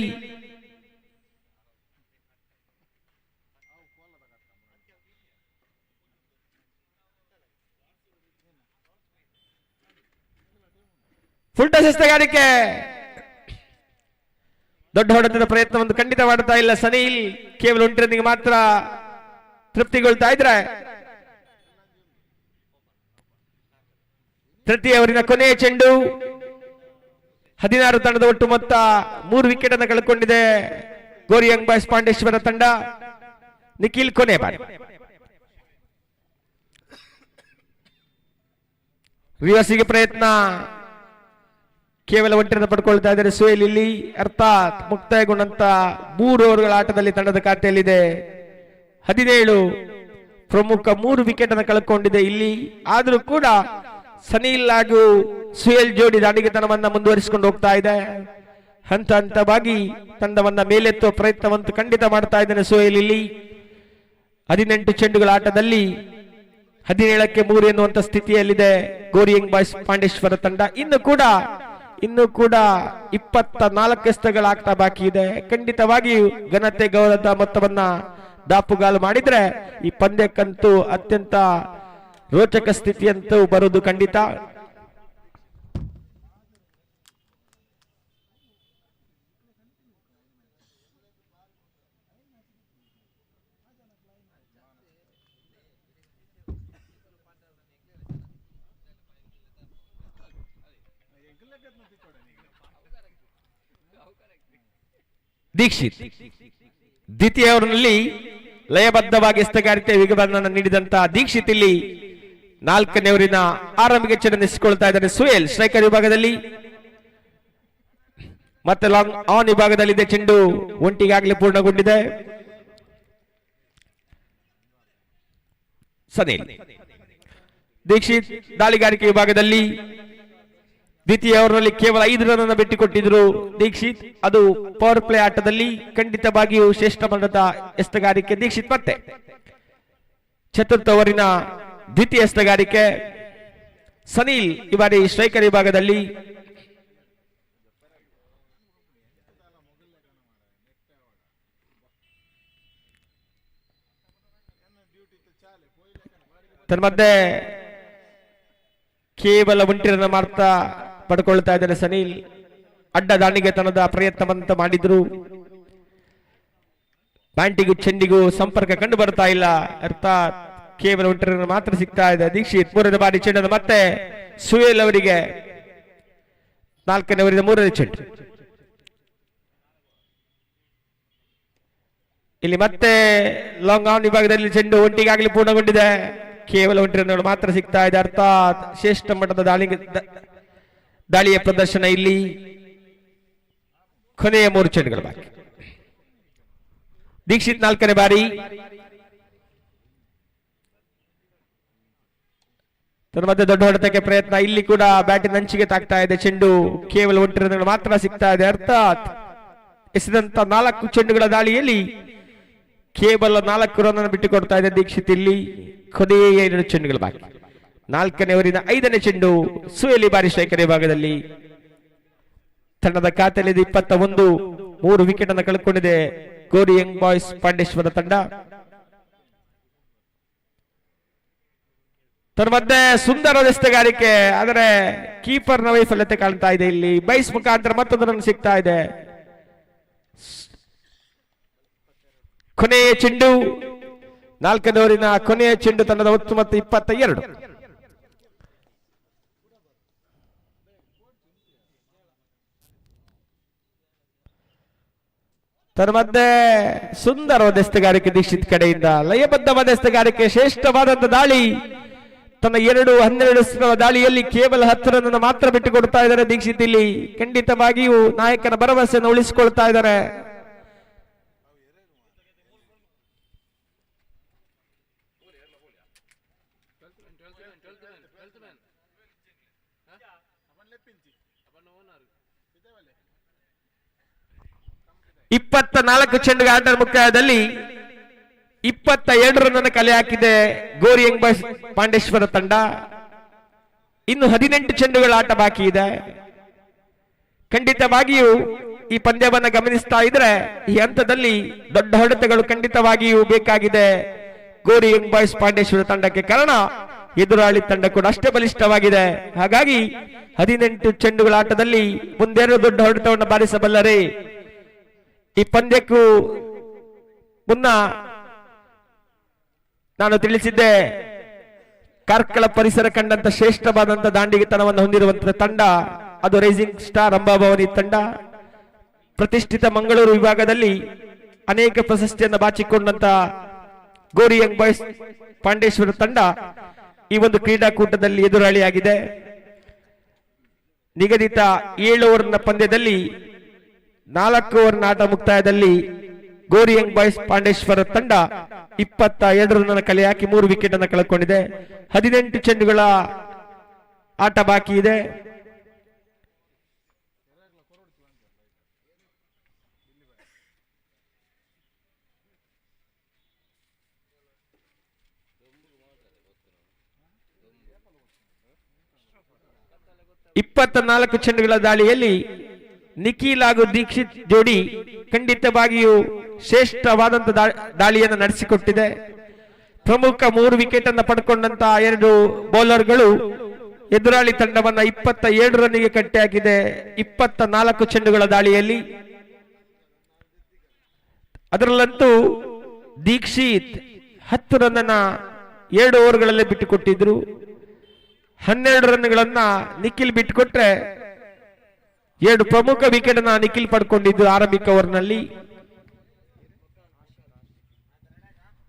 ಫುಲ್ ಟಾಸ್ ಎಸೆತಗಾರಿಕೆ ದೊಡ್ಡ ಹೊಡೆತದ ಪ್ರಯತ್ನವನ್ನು ಖಂಡಿತ ಮಾಡುತ್ತಾ ಇಲ್ಲ ಸನಿಲ್, ಕೇವಲ 1 ರನ್ನಿಗೆ ಮಾತ್ರ ತೃಪ್ತಿಗೊಳ್ತಾ ಇದ್ರೆ. ತೃತೀಯ ಓವರಿನ ಕೊನೆಯ ಚೆಂಡು 16 ತಂಡದ ಒಟ್ಟು ಮೊತ್ತ 3 ವಿಕೆಟ್ ಅನ್ನು ಕಳ್ಕೊಂಡಿದೆ ಗೋರಿ ಯಂಗ್ ಬಾಯ್ಸ್ ಪಾಂಡೇಶ್ವರ ತಂಡ. ನಿಖಿಲ್ ಕೊನೆ ಬಾರಿ ರಿವರ್ಸಿಗೆ ಪ್ರಯತ್ನ, ಕೇವಲ 1 ರನ್ ಪಡ್ಕೊಳ್ತಾ ಇದ್ದಾರೆ ಸುಹೇಲ್. ಇಲ್ಲಿ ಅರ್ಥಾತ್ ಮುಕ್ತಾಯಗೊಂಡಂತ 3 ಓವರ್ಗಳ ಆಟದಲ್ಲಿ ತಂಡದ ಖಾತೆಯಲ್ಲಿದೆ 17. ಪ್ರಮುಖ 3 ವಿಕೆಟ್ ಅನ್ನು ಕಳ್ಕೊಂಡಿದೆ ಇಲ್ಲಿ. ಆದರೂ ಕೂಡ ಸನಿಲ್ ಹಾಗೂ ಸುಹೇಲ್ ಜೋಡಿ ದಾಂಡಿಗೆತನವನ್ನ ಮುಂದುವರಿಸಿಕೊಂಡು ಹೋಗ್ತಾ ಇದೆ. ಹಂತ ಹಂತವಾಗಿ ತಂಡವನ್ನ ಮೇಲೆತ್ತುವ ಪ್ರಯತ್ನವಂತೂ ಖಂಡಿತ ಮಾಡ್ತಾ ಇದ್ದಾನೆ ಸುಹೇಲ್. ಇಲ್ಲಿ 18 ಚೆಂಡುಗಳ ಆಟದಲ್ಲಿ 17ಕ್ಕೆ 3 ಎನ್ನುವಂತ ಸ್ಥಿತಿಯಲ್ಲಿದೆ ಗೋರಿ ಯಂಗ್ ಬಾಯ್ಸ್ ಪಾಂಡೇಶ್ವರ ತಂಡ. ಇನ್ನು ಕೂಡ 24 ಎಸೆತಗಳ ಆಟ ಬಾಕಿ ಇದೆ. ಖಂಡಿತವಾಗಿಯೂ ಘನತೆ ಗೌರವದ ಮೊತ್ತವನ್ನ ದಾಪುಗಾಲು ಮಾಡಿದ್ರೆ ಈ ಪಂದ್ಯಕ್ಕಂತೂ ಅತ್ಯಂತ ರೋಚಕ ಸ್ಥಿತಿಯಂತೂ ಬರುವುದು ಖಂಡಿತ. ದೀಕ್ಷಿತ್ ದ್ವಿತೀಯ ಓವರ್ನಲ್ಲಿ ಲಯಬದ್ಧವಾಗಿ ಎಸೆತಗಾರಿಕೆ ವೇಗವನ್ನು ನೀಡಿದಂತಹ ದೀಕ್ಷಿತ್ ಇಲ್ಲಿ 4ನೇ ಓವರಿನ ಆರಂಭಿಕ ಚೆಂಡನ್ನಿಸಿಕೊಳ್ತಾ ಇದ್ದಾರೆ ಸುಹೇಲ್ ಸ್ಟ್ರೈಕರ್ ವಿಭಾಗದಲ್ಲಿ. ಮತ್ತೆ ಲಾಂಗ್ ಆನ್ ವಿಭಾಗದಲ್ಲಿದೆ ಚೆಂಡು, ಒಂಟಿಗಾಗಲೇ ಪೂರ್ಣಗೊಂಡಿದೆ. ಸನಿಲ್ ದೀಕ್ಷಿತ್ ದಾಳಿಗಾರಿಕೆ ವಿಭಾಗದಲ್ಲಿ ದ್ವಿತೀಯ ಓವರ್ನಲ್ಲಿ ಕೇವಲ 5 ರನ್ ಅನ್ನು ಬಿಟ್ಟುಕೊಟ್ಟಿದ್ರು ದೀಕ್ಷಿತ್. ಅದು ಪವರ್ ಪ್ಲೇ ಆಟದಲ್ಲಿ ಖಂಡಿತವಾಗಿಯೂ ಶ್ರೇಷ್ಠ ಮಟ್ಟದ ಎಸೆತಗಾರಿಕೆ ದೀಕ್ಷಿತ್. ಮತ್ತೆ ಚತುರ್ಥ ಓವರಿನ ದ್ವಿತೀಯ ಎಸೆತಗಾರಿಕೆ ಸನಿಲ್ ಈ ಬಾರಿ ಸ್ಟ್ರೈಕರ್ ವಿಭಾಗದಲ್ಲಿ. ತನ್ಮಧ್ಯೆ ಕೇವಲ 1 ರನ್ ಮಾತ್ರ ಪಡ್ಕೊಳ್ತಾ ಇದ್ದಾರೆ ಸನಿಲ್. ಅಡ್ಡ ದಾಂಡಿಗೆತನದ ಪ್ರಯತ್ನವಂತ ಮಾಡಿದ್ರು, ಬ್ಯಾಟಿಗೂ ಚೆಂಡಿಗೂ ಸಂಪರ್ಕ ಕಂಡು ಬರ್ತಾ ಇಲ್ಲ. ಅರ್ಥಾತ್ ಕೇವಲ 1 ರನ್ ಮಾತ್ರ ಸಿಗ್ತಾ ಇದೆ. ದೀಕ್ಷಿತ್ 3ನೇ ಬಾರಿ ಚೆಂಡನ್ನು ಮತ್ತೆ ಸುಹೇಲ್ ಅವರಿಗೆ 4ನೇ ಓವರಿನ 3ನೇ ಚೆಂಡು. ಇಲ್ಲಿ ಮತ್ತೆ ಲಾಂಗ್ ಆನ್ ವಿಭಾಗದಲ್ಲಿ ಚೆಂಡು ಒಂಟಿಗಾಗಲಿ ಪೂರ್ಣಗೊಂಡಿದೆ. ಕೇವಲ 1 ರನ್ಗಳು ಮಾತ್ರ ಸಿಗ್ತಾ ಇದೆ. ಅರ್ಥಾತ್ ಶ್ರೇಷ್ಠ ಮಟ್ಟದ ದಾಳಿಯ ಪ್ರದರ್ಶನ ಇಲ್ಲಿ. ಕೊನೆಯ 3 ಚೆಂಡುಗಳು ಬಾಕಿ. ದೀಕ್ಷಿತ್ 4ನೇ ಬಾರಿ ತನ್ನ ಮಧ್ಯೆ ದೊಡ್ಡ ಹೊಡೆತಕ್ಕೆ ಪ್ರಯತ್ನ. ಇಲ್ಲಿ ಕೂಡ ಬ್ಯಾಟಿನ ಅಂಚಿಗೆ ತಾಕ್ತಾ ಇದೆ ಚೆಂಡು, ಕೇವಲ 1 ರನ್ಗಳು ಮಾತ್ರ ಸಿಗ್ತಾ ಇದೆ. ಅರ್ಥಾತ್ ಎಸೆದಂತ 4 ಚೆಂಡುಗಳ ದಾಳಿಯಲ್ಲಿ ಕೇವಲ 4 ರನ್ ಅನ್ನು ಬಿಟ್ಟುಕೊಡ್ತಾ ಇದೆ ದೀಕ್ಷಿತ್. ಇಲ್ಲಿ ಕೊನೆಯ 2 ಚೆಂಡುಗಳು ಬಾಕಿ. 4ನೇ ಓವರಿನ 5ನೇ ಚೆಂಡು ಸುಹೇಲ್ ಬಾರಿ ಸ್ಟ್ರೈಕರ್ ವಿಭಾಗದಲ್ಲಿ. ತಂಡದ ಖಾತೆಯಲ್ಲಿ 21, 3 ವಿಕೆಟ್ ಅನ್ನು ಕಳ್ಕೊಂಡಿದೆ ಗೋರಿ ಯಂಗ್ ಬಾಯ್ಸ್ ಪಾಂಡೇಶ್ವರ ತಂಡ. ತನ್ನ ಮಧ್ಯೆ ಸುಂದರ ಎಸೆತಗಾರಿಕೆ, ಆದರೆ ಕೀಪರ್ನ ವೈಫಲ್ಯತೆ ಕಾಣ್ತಾ ಇದೆ. ಇಲ್ಲಿ ಬೈಸ್ ಮುಖಾಂತರ ಮತ್ತೊಂದು ರನ್ ಸಿಗ್ತಾ ಇದೆ. ಕೊನೆಯ ಚೆಂಡು 4ನೇ ಓವರಿನ ಕೊನೆಯ ಚೆಂಡು ತಂಡದ ಒತ್ತು ಮತ್ತು 22. ತನ್ನ ಮಧ್ಯೆ ಸುಂದರವಾದ ಎಸೆತಗಾರಿಕೆ ದೀಕ್ಷಿತ್ ಕಡೆಯಿಂದ. ಲಯಬದ್ಧವಾದ ಎಸೆತಗಾರಿಕೆ, ಶ್ರೇಷ್ಠವಾದಂತಹ ದಾಳಿ. ತನ್ನ 12 ದಾಳಿಯಲ್ಲಿ ಕೇವಲ 10 ರನ್ ಮಾತ್ರ ಬಿಟ್ಟುಕೊಡ್ತಾ ಇದ್ದಾರೆ ದೀಕ್ಷಿತ್. ಇಲ್ಲಿ ಖಂಡಿತವಾಗಿಯೂ ನಾಯಕನ ಭರವಸೆಯನ್ನು ಉಳಿಸಿಕೊಳ್ತಾ ಇದ್ದಾರೆ. ಇಪ್ಪತ್ತ 24 ಚೆಂಡುಗಳ ಆಟದ ಮುಕ್ತಾಯದಲ್ಲಿ 22 ರನ್ ಕಲೆ ಹಾಕಿದೆ ಗೋರಿ ಯಂಗ್ ಬಾಯ್ಸ್ ಪಾಂಡೇಶ್ವರ ತಂಡ. ಇನ್ನು 18 ಚೆಂಡುಗಳ ಆಟ ಬಾಕಿ ಇದೆ. ಖಂಡಿತವಾಗಿಯೂ ಈ ಪಂದ್ಯವನ್ನು ಗಮನಿಸ್ತಾ ಇದ್ರೆ ಈ ಹಂತದಲ್ಲಿ ದೊಡ್ಡ ಹೊಡೆತಗಳು ಖಂಡಿತವಾಗಿಯೂ ಬೇಕಾಗಿದೆ ಗೋರಿ ಯಂಗ್ ಬಾಯ್ಸ್ ಪಾಂಡೇಶ್ವರ ತಂಡಕ್ಕೆ. ಕಾರಣ ಎದುರಾಳಿ ತಂಡ ಕೂಡ ಅಷ್ಟೇ ಬಲಿಷ್ಠವಾಗಿದೆ. ಹಾಗಾಗಿ 18 ಚೆಂಡುಗಳ ಆಟದಲ್ಲಿ ಮುಂದೆರಡು ದೊಡ್ಡ ಹೊಡೆತವನ್ನು ಬಾರಿಸಬಲ್ಲರೆ. ಈ ಪಂದ್ಯಕ್ಕೂ ಮುನ್ನ ನಾನು ತಿಳಿಸಿದ್ದೆ, ಕಾರ್ಕಳ ಪರಿಸರ ಕಂಡಂತ ಶ್ರೇಷ್ಠವಾದಂತ ದಾಂಡಿಗೆತನವನ್ನು ಹೊಂದಿರುವಂತಹ ತಂಡ ಅದು ರೈಸಿಂಗ್ ಸ್ಟಾರ್ ಅಂಬಾಭವನಿ ತಂಡ. ಪ್ರತಿಷ್ಠಿತ ಮಂಗಳೂರು ವಿಭಾಗದಲ್ಲಿ ಅನೇಕ ಪ್ರಶಸ್ತಿಯನ್ನು ಬಾಚಿಕೊಂಡಂತ ಗೋರಿ ಯಂಗ್ ಬಾಯ್ಸ್ ಪಾಂಡೇಶ್ವರ ತಂಡ ಈ ಒಂದು ಕ್ರೀಡಾಕೂಟದಲ್ಲಿ ಎದುರಾಳಿಯಾಗಿದೆ. ನಿಗದಿತ 7 ಓವರ್ನ ಪಂದ್ಯದಲ್ಲಿ 4 ಓವರ್ನ ಆಟ ಮುಕ್ತಾಯದಲ್ಲಿ ಗೋರಿ ಯಂಗ್ ಬಾಯ್ಸ್ ಪಾಂಡೇಶ್ವರ ತಂಡ 22 ರನ್ ಕಲೆ ಹಾಕಿ 3 ವಿಕೆಟ್ ಅನ್ನು ಕಳೆದುಕೊಂಡಿದೆ. 18 ಚೆಂಡುಗಳ ಆಟ ಬಾಕಿ ಇದೆ. ಇಪ್ಪತ್ತ ಚೆಂಡುಗಳ ದಾಳಿಯಲ್ಲಿ ನಿಖಿಲ್ ಹಾಗೂ ದೀಕ್ಷಿತ್ ಜೋಡಿ ಖಂಡಿತವಾಗಿಯೂ ಶ್ರೇಷ್ಠವಾದಂತಹ ದಾಳಿಯನ್ನು ನಡೆಸಿಕೊಟ್ಟಿದೆ. ಪ್ರಮುಖ 3 ವಿಕೆಟ್ ಅನ್ನು ಪಡ್ಕೊಂಡಂತಹ 2 ಬೌಲರ್ಗಳು ಎದುರಾಳಿ ತಂಡವನ್ನ 27 ರನ್ನಿಗೆ ಕಟ್ಟಿ ಹಾಕಿದೆ 24 ಚೆಂಡುಗಳ ದಾಳಿಯಲ್ಲಿ. ಅದರಲ್ಲಂತೂ ದೀಕ್ಷಿತ್ 10 ರನ್ ಅನ್ನ 2 ಓವರ್ಗಳಲ್ಲಿ ಬಿಟ್ಟುಕೊಟ್ಟಿದ್ರು. 12 ರನ್ಗಳನ್ನ ನಿಖಿಲ್ ಬಿಟ್ಟುಕೊಟ್ರೆ 2 ಪ್ರಮುಖ ವಿಕೆಟ್ ಅನ್ನ ನಿಖಿಲ್ ಪಡ್ಕೊಂಡಿದ್ದು ಆರಂಭಿಕ ಓವರ್ನಲ್ಲಿ.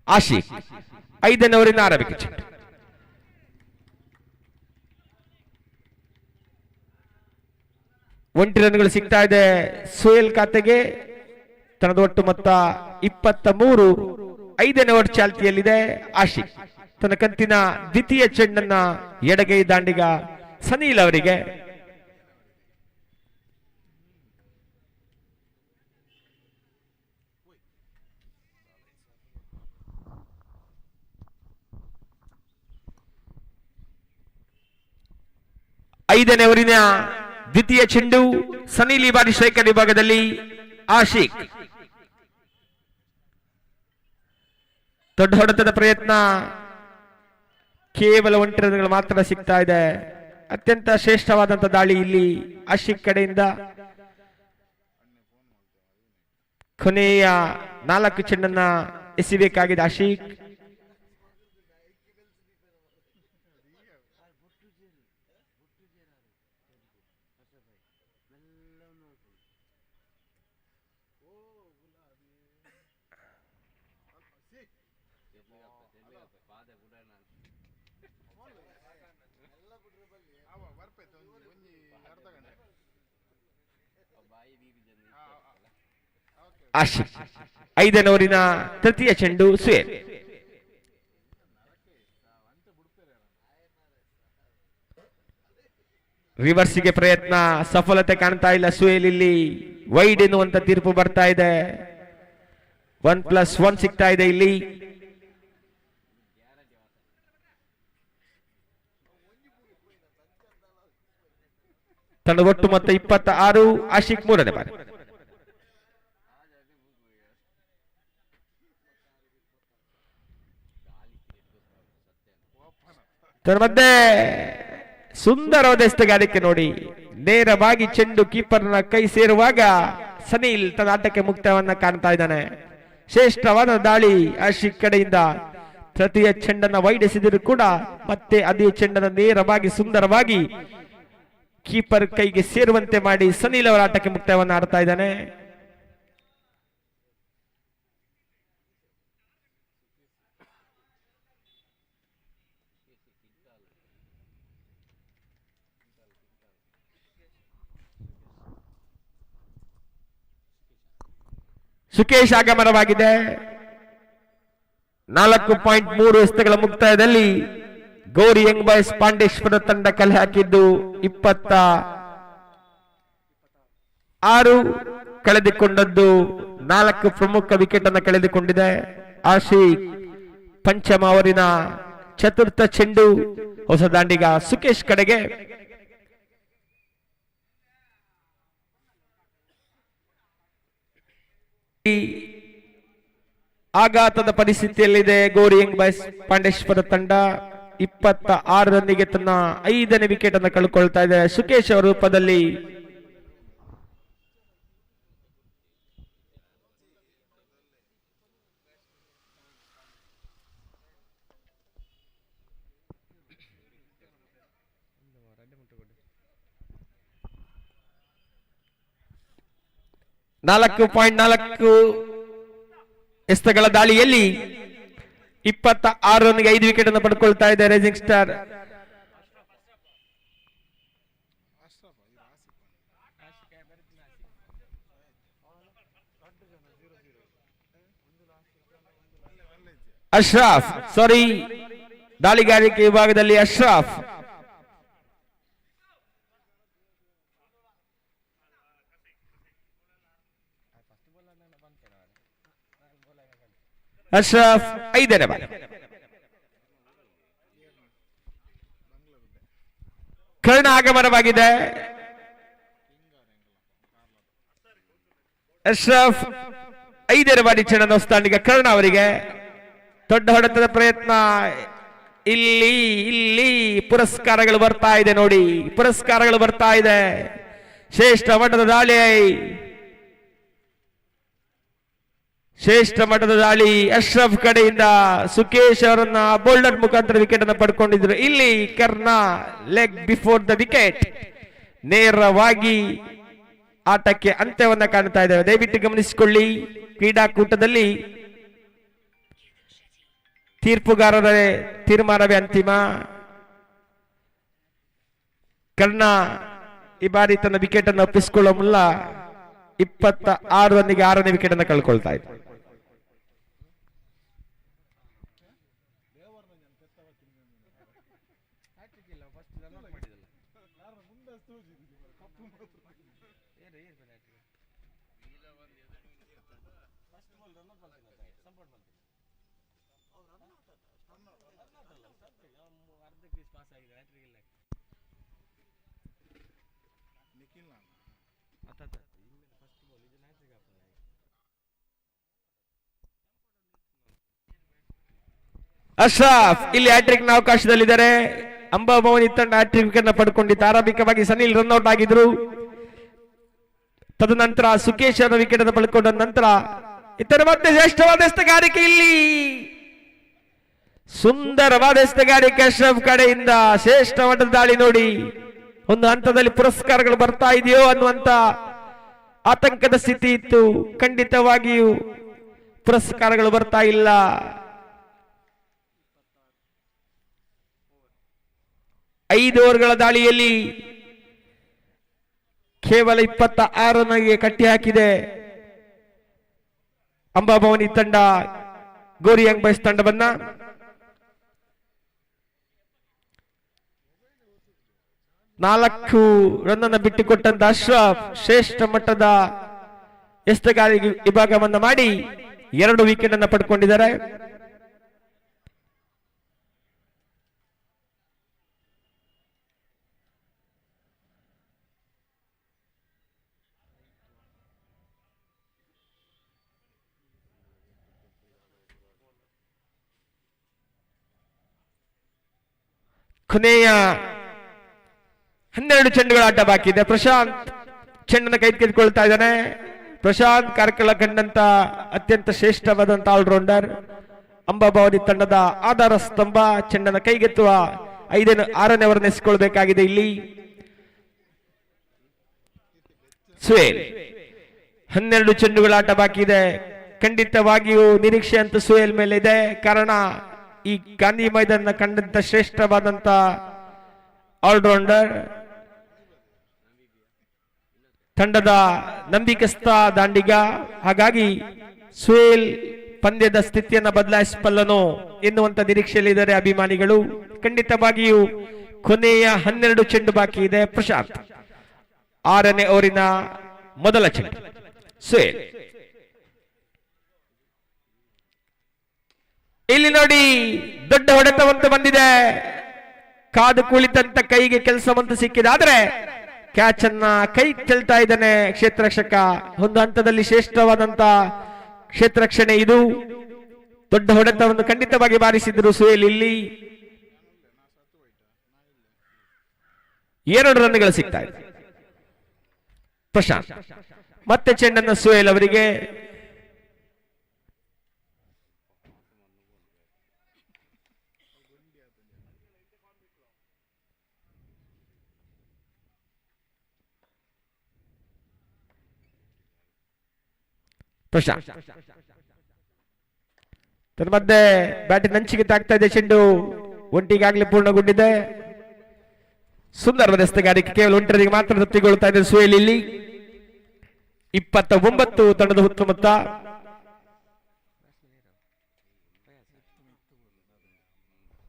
ಆಶಿಕ್ 5ನೇ ಓವರಿನ ಆರಂಭಿಕ ಚೆಂಡು. ಒಂಟಿ ರನ್ಗಳು ಸಿಗ್ತಾ ಇದೆ ಸೋಯಲ್ ಖಾತೆಗೆ. ತನ್ನದ ಒಟ್ಟು ಮೊತ್ತ 23. 5ನೇ ಓವರ್ ಚಾಲ್ತಿಯಲ್ಲಿದೆ. ಆಶಿಕ್ ತನ್ನ ಕಂತಿನ ದ್ವಿತೀಯ ಚೆಂಡನ್ನ ಎಡಗೈ ದಾಂಡಿಗ ಸನೀಲ್ ಅವರಿಗೆ. ಐದನೇ ಓವರಿನ ದ್ವಿತೀಯ ಚೆಂಡು. ಸನೀಲ್ ಈ ಬಾರಿ ಸ್ಟ್ರೈಕರ್ ವಿಭಾಗದಲ್ಲಿ. ಆಶಿಕ್ ದೊಡ್ಡ ಹೊಡೆತದ ಪ್ರಯತ್ನ, ಕೇವಲ 1 ರನ್ಗಳು ಮಾತ್ರ ಸಿಗ್ತಾ ಇದೆ. ಅತ್ಯಂತ ಶ್ರೇಷ್ಠವಾದಂತಹ ದಾಳಿ ಇಲ್ಲಿ ಆಶಿಕ್ ಕಡೆಯಿಂದ. ಕೊನೆಯ 4 ಚೆಂಡನ್ನ ಎಸಿಬೇಕಾಗಿದೆ ಆಶಿಕ್. ಆಶಿಕ್ 5ನೇ ಓವರಿನ ತೃತೀಯ ಚೆಂಡು. ಸುಯೇಲ್ ರಿವರ್ಸ್ಗೆ ಪ್ರಯತ್ನ, ಸಫಲತೆ ಕಾಣ್ತಾ ಇಲ್ಲ ಸುಯೇಲ್. ಇಲ್ಲಿ ವೈಡ್ ಎನ್ನುವಂತ ತೀರ್ಪು ಬರ್ತಾ ಇದೆ. 1+1 ಸಿಗ್ತಾ ಇದೆ ಇಲ್ಲಿ. ತನ್ನ ಒಟ್ಟು ಮೊತ್ತ 26. ಆಶಿಕ್ 3ನೇ ಬಾರಿ. ತನ್ನ ಮಧ್ಯೆ ಸುಂದರವಾದ ಎಸ್ತುಗಾರಿಕೆ ನೋಡಿ. ನೇರವಾಗಿ ಚೆಂಡು ಕೀಪರ್ನ ಕೈ ಸೇರುವಾಗ ಸನೀಲ್ ತನ್ನ ಆಟಕ್ಕೆ ಮುಕ್ತವನ್ನ ಕಾಣ್ತಾ ಇದ್ದಾನೆ. ಶ್ರೇಷ್ಠವಾದ ದಾಳಿ ಆಶಿಕ್ ಕಡೆಯಿಂದ. ತೃತೀಯ ಚೆಂಡನ್ನ ವೈಡ್ ಎಸೆದರೂ ಕೂಡ ಮತ್ತೆ ಅದೇ ಚೆಂಡನ್ನು ನೇರವಾಗಿ ಸುಂದರವಾಗಿ ಕೀಪರ್ ಕೈಗೆ ಸೇರುವಂತೆ ಮಾಡಿ ಸನೀಲ್ ಅವರ ಆಟಕ್ಕೆ ಮುಕ್ತವನ್ನ ಆಡ್ತಾ ಇದ್ದಾನೆ. ಸುಕೇಶ್ ಆಗಮನವಾಗಿದೆ. 4.3 ಎಸೆತಗಳ ಮುಕ್ತಾಯದಲ್ಲಿ ಗೋರಿ ಯಂಗ್ ಬಾಯ್ಸ್ ಪಾಂಡೇಶ್ವರ ತಂಡ ಕಲೆ ಹಾಕಿದ್ದು 26. ಕಳೆದುಕೊಂಡದ್ದು 4 ಪ್ರಮುಖ ವಿಕೆಟ್ ಅನ್ನು ಕಳೆದುಕೊಂಡಿದೆ. ಆಶಿಕ್ ಪಂಚಮ ಓವರಿನ ಚತುರ್ಥ ಚೆಂಡು ಹೊಸ ದಾಂಡಿಗ ಸುಕೇಶ್ ಕಡೆಗೆ. ಆಘಾತದ ಪರಿಸ್ಥಿತಿಯಲ್ಲಿದೆ ಗೋರಿ ಯಂಗ್ ಬಾಯ್ಸ್ ಪಾಂಡೇಶ್ವರ ತಂಡ. 26 ರನ್ನಿಗೆ ತನ್ನ 5ನೇ ವಿಕೆಟ್ ಅನ್ನು ಕಳ್ಕೊಳ್ತಾ ಇದೆ. ಸುಕೇಶ್ ಅವರ ರೂಪದಲ್ಲಿ .4 ಎಸ್ತಗಳ ದಾಳಿಯಲ್ಲಿ 26 ರನ್ಗೆ 5 ವಿಕೆಟ್ ಅನ್ನು ಪಡ್ಕೊಳ್ತಾ ಇದೆ ರೈಸಿಂಗ್ ಸ್ಟಾರ್. ಅಶ್ರಫ್ ದಾಳಿಗಾರಿಕೆ ವಿಭಾಗದಲ್ಲಿ ಅಶ್ರಫ್ ಅಶ್ರಫ್ 5ನೇ ಬಾಲ್. ಕರ್ಣ ಆಗಮನವಾಗಿದೆ. ಅಶ್ರಫ್ 5ನೇ ಬಾರಿ ಚೆಂಡನ್ನು ಹೊಸದಾಂಡಿಗ ಕರ್ಣ ಅವರಿಗೆ. ದೊಡ್ಡ ಹೊಡೆತದ ಪ್ರಯತ್ನ. ಇಲ್ಲಿ ಪುರಸ್ಕಾರಗಳು ಬರ್ತಾ ಇದೆ ನೋಡಿ, ಪುರಸ್ಕಾರಗಳು ಬರ್ತಾ ಇದೆ. ಶ್ರೇಷ್ಠ ಮಟ್ಟದ ದಾಳಿ, ಶ್ರೇಷ್ಠ ಮಟ್ಟದ ದಾಳಿ ಅಶ್ರಫ್ ಕಡೆಯಿಂದ. ಸುಕೇಶ್ ಅವರನ್ನ ಬೋಲ್ಡರ್ ಮುಖಾಂತರ ವಿಕೆಟ್ ಅನ್ನು ಪಡ್ಕೊಂಡಿದ್ರು. ಇಲ್ಲಿ Karna leg before the wicket, ನೇರವಾಗಿ ಆಟಕ್ಕೆ ಅಂತ್ಯವನ್ನ ಕಾಣ್ತಾ ಇದ್ದೇವೆ. ದಯವಿಟ್ಟು ಗಮನಿಸಿಕೊಳ್ಳಿ, ಕ್ರೀಡಾಕೂಟದಲ್ಲಿ ತೀರ್ಪುಗಾರರ ತೀರ್ಮಾನವೇ ಅಂತಿಮ. ಕರ್ಣ ಈ ಬಾರಿ ತನ್ನ ವಿಕೆಟ್ ಅನ್ನು ಒಪ್ಪಿಸಿಕೊಳ್ಳುವ ಮುನ್ನ 26 ರನ್ನಿಗೆ 6ನೇ ವಿಕೆಟ್ ಅನ್ನು ಕಳ್ಕೊಳ್ತಾ ಇದೆ. ಅಶ್ರಫ್ ಇಲ್ಲಿ ಹ್ಯಾಟ್ರಿಕ್ ನ ಅವಕಾಶದಲ್ಲಿದ್ದಾರೆ. ಅಂಬಾಭವನಿ ತಂಡ ಹ್ಯಾಟ್ರಿಕ್ ವಿಕೆಟ್ ನ ಪಡ್ಕೊಂಡಿತ್ತು. ಆರಂಭಿಕವಾಗಿ ಸನಿಲ್ ರನ್ಔಟ್ ಆಗಿದ್ರು. ತದನಂತರ ಸುಕೇಶ್ ಅವರ ವಿಕೆಟ್ ಅನ್ನು ಪಡ್ಕೊಂಡ ನಂತರ ಇತರ ಮತ್ತೆ ಶ್ರೇಷ್ಠವಾದ ಎಸ್ತಗಾರಿಕೆ. ಇಲ್ಲಿ ಸುಂದರವಾದ ಎಸ್ತಗಾರಿಕೆ ಅಶ್ರಫ್ ಕಡೆಯಿಂದ. ಶ್ರೇಷ್ಠ ಮಟ್ಟದ ದಾಳಿ ನೋಡಿ. ಒಂದು ಹಂತದಲ್ಲಿ ಪುರಸ್ಕಾರಗಳು ಬರ್ತಾ ಇದೆಯೋ ಅನ್ನುವಂತ ಆತಂಕದ ಸ್ಥಿತಿ ಇತ್ತು. ಖಂಡಿತವಾಗಿಯೂ ಪುರಸ್ಕಾರಗಳು ಬರ್ತಾ ಇಲ್ಲ. ಐದು ಓವರ್ಗಳ ದಾಳಿಯಲ್ಲಿ ಕೇವಲ 26 ರನ್ಗೆ ಕಟ್ಟಿ ಹಾಕಿದೆ ಅಂಬಾಭವನಿ ತಂಡ ಗೋರಿ ಯಂಗ್ ಬಾಯ್ಸ್ ತಂಡವನ್ನ. ನಾಲ್ಕು ರನ್ ಬಿಟ್ಟುಕೊಟ್ಟಂತ ಅಶ್ರಫ್ ಶ್ರೇಷ್ಠ ಮಟ್ಟದ ಎಸ್ತಗಾರಿ ವಿಭಾಗವನ್ನು ಮಾಡಿ 2 ವಿಕೆಟ್ ಅನ್ನು ಪಡ್ಕೊಂಡಿದ್ದಾರೆ. ಕೊನೆಯ 12 ಚೆಂಡುಗಳ ಆಟ ಬಾಕಿ ಇದೆ. ಪ್ರಶಾಂತ್ ಚೆಂಡನ್ನು ತೆಗೆದುಕೊಳ್ತಾ ಇದ್ದಾನೆ. ಪ್ರಶಾಂತ್ ಕಾರ್ಕಳ ಕಂಡಂತ ಅತ್ಯಂತ ಶ್ರೇಷ್ಠವಾದಂತ ಆಲ್ರೌಂಡರ್. ಅಂಬಾಭವನಿ ತಂಡದ ಆಧಾರ ಸ್ತಂಭ. ಚೆಂಡನ್ನು ಕೈಗೆತ್ತುವ 6ನೇ ಓವರ್ ನೆನೆಸಿಕೊಳ್ಬೇಕಾಗಿದೆ. ಇಲ್ಲಿ ಸುಹೇಲ್ 12 ಚೆಂಡುಗಳ ಆಟ ಬಾಕಿ ಇದೆ. ಖಂಡಿತವಾಗಿಯೂ ನಿರೀಕ್ಷೆ ಅಂತೂ ಸುಹೇಲ್ ಮೇಲೆ ಇದೆ. ಕಾರಣ ಈ ಗಾಂಧಿ ಮೈದಾನ ಕಂಡಂತ ಶ್ರೇಷ್ಠವಾದಂತ ಆಲ್ರೌಂಡರ್, ತಂಡದ ನಂಬಿಕಸ್ಥ ದಾಂಡಿಗ. ಹಾಗಾಗಿ ಸುಹೇಲ್ ಪಂದ್ಯದ ಸ್ಥಿತಿಯನ್ನು ಬದಲಾಯಿಸಬಲ್ಲನು ಎನ್ನುವಂತ ನಿರೀಕ್ಷೆಯಲ್ಲಿದ್ದಾರೆ ಅಭಿಮಾನಿಗಳು. ಖಂಡಿತವಾಗಿಯೂ ಕೊನೆಯ 12 ಚೆಂಡು ಬಾಕಿ ಇದೆ. ಪ್ರಶಾಂತ್ 6ನೇ ಓವರಿನ ಮೊದಲ ಚೆಂಡು. ಸುಹೇಲ್ ಇಲ್ಲಿ ನೋಡಿ ದೊಡ್ಡ ಹೊಡೆತವಂತ ಬಂದಿದೆ. ಕಾದು ಕುಳಿತಂತ ಕೈಗೆ ಕೆಲಸವಂತೂ ಸಿಕ್ಕಿದೆ. ಆದ್ರೆ ಕ್ಯಾಚ್ ಅನ್ನ ಕೈ ಚೆಲ್ತಾ ಇದ್ದಾನೆ ಕ್ಷೇತ್ರರಕ್ಷಕ. ಒಂದು ಹಂತದಲ್ಲಿ ಶ್ರೇಷ್ಠವಾದಂತ ಕ್ಷೇತ್ರರಕ್ಷಣೆ ಇದು. ದೊಡ್ಡ ಹೊಡೆತವನ್ನು ಖಂಡಿತವಾಗಿ ಬಾರಿಸಿದ್ರು ಸುಹೇಲ್. ಇಲ್ಲಿ 2 ರನ್ಗಳು ಸಿಗ್ತಾ ಇದೆ. ಪ್ರಶಾಂತ್ ಮತ್ತೆ ಚೆಂಡನ್ನು ಸುಹೇಲ್ ಅವರಿಗೆ. ಪ್ರಶಾಂತ್ ತನ್ನ ಮಧ್ಯೆ ಬ್ಯಾಟಿನ ಅಂಚಿಗೆ ತಾಗ್ತಾ ಇದೆ ಚೆಂಡು. ಒಂಟಿಗಾಗ್ಲೇ ಪೂರ್ಣಗೊಂಡಿದೆ. ಸುಂದರವಾದ ಎಸೆಗಾರಿಕೆ. ಕೇವಲ 1 ರನ್ನಿಗೆ ಮಾತ್ರ ತೃಪ್ತಿಗೊಳ್ತಾ ಇದೆ ಸುಹೇಲ್. ಇಲ್ಲಿ 29 ತಂಡದ ಹುತ್ತು ಮೊತ್ತ.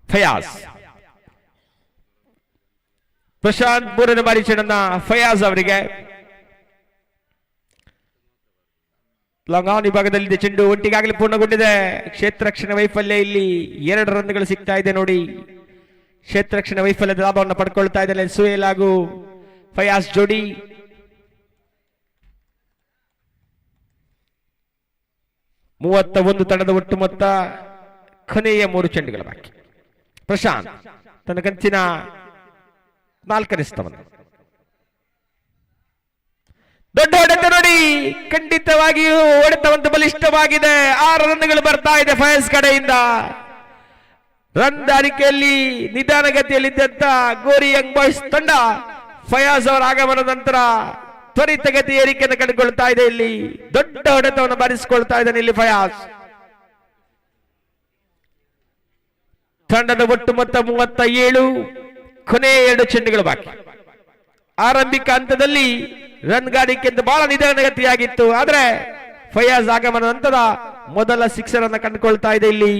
ಫಯಾಜ್ ಪ್ರಶಾಂತ್ 3ನೇ ಬಾರಿ ಚೆಂಡನ್ನ ಫಯಾಜ್ ಅವರಿಗೆ. ಲಾಂಗ್ ಆನ್ ವಿಭಾಗದಲ್ಲಿದೆ ಚೆಂಡು. ಒಂಟಿಗಾಗಲೇ ಪೂರ್ಣಗೊಂಡಿದೆ. ಕ್ಷೇತ್ರರಕ್ಷಣೆ ವೈಫಲ್ಯ. ಇಲ್ಲಿ 2 ರನ್ಗಳು ಸಿಗ್ತಾ ಇದೆ ನೋಡಿ. ಕ್ಷೇತ್ರರಕ್ಷಣೆ ವೈಫಲ್ಯದ ಲಾಭವನ್ನು ಪಡ್ಕೊಳ್ತಾ ಇದ್ದಾನೆ ಸುಹೇಲ್ ಹಾಗೂ ಫಯಾಜ್ ಜೋಡಿ. ಮೂವತ್ತ ತಂಡದ ಒಟ್ಟು ಮೊತ್ತ. ಕೊನೆಯ 3 ಚೆಂಡುಗಳ ಬಾಕಿ. ಪ್ರಶಾಂತ್ ತನ್ನ ಕಂಚಿನ 4ನೇ ಸ್ಥಾನ. ದೊಡ್ಡ ಹೊಡೆತ ನೋಡಿ. ಖಂಡಿತವಾಗಿಯೂ ಹೊಡೆತವಂತ ಬಲಿಷ್ಠವಾಗಿದೆ. 6 ರನ್ಗಳು ಬರ್ತಾ ಇದೆ ಫಯಾಜ್ ಕಡೆಯಿಂದ. ರನ್ ದಾರಿಕೆಯಲ್ಲಿ ನಿಧಾನಗತಿಯಲ್ಲಿದ್ದಂತ ಗೋರಿ ಯಂಗ್ ಬಾಯ್ಸ್ ತಂಡ ಫಯಾಜ್ ಅವರ ಆಗಮನದ ನಂತರ ತ್ವರಿತಗತಿ ಏರಿಕೆಯನ್ನು ಕಂಡುಕೊಳ್ತಾ ಇದೆ. ಇಲ್ಲಿ ದೊಡ್ಡ ಹೊಡೆತವನ್ನು ಬಾರಿಸಿಕೊಳ್ತಾ ಇದ್ದಾನೆ ಇಲ್ಲಿ ಫಯಾಜ್. ತಂಡದ ಒಟ್ಟು ಮೊತ್ತ 37. ಕೊನೆಯ 2 ಚೆಂಡುಗಳು ಬಾಕಿ. ಆರಂಭಿಕ ಹಂತದಲ್ಲಿ ರನ್ ಗಾರಿಕೆ ಬಹಳ ನಿಧಾನಗತಿಯಾಗಿತ್ತು. ಆದ್ರೆ ಫಯಾಜ್ ಆಗಮನ ನಂತರ ಮೊದಲ 6 ಅನ್ನು ಕಂಡುಕೊಳ್ತಾ ಇದೆ ಇಲ್ಲಿ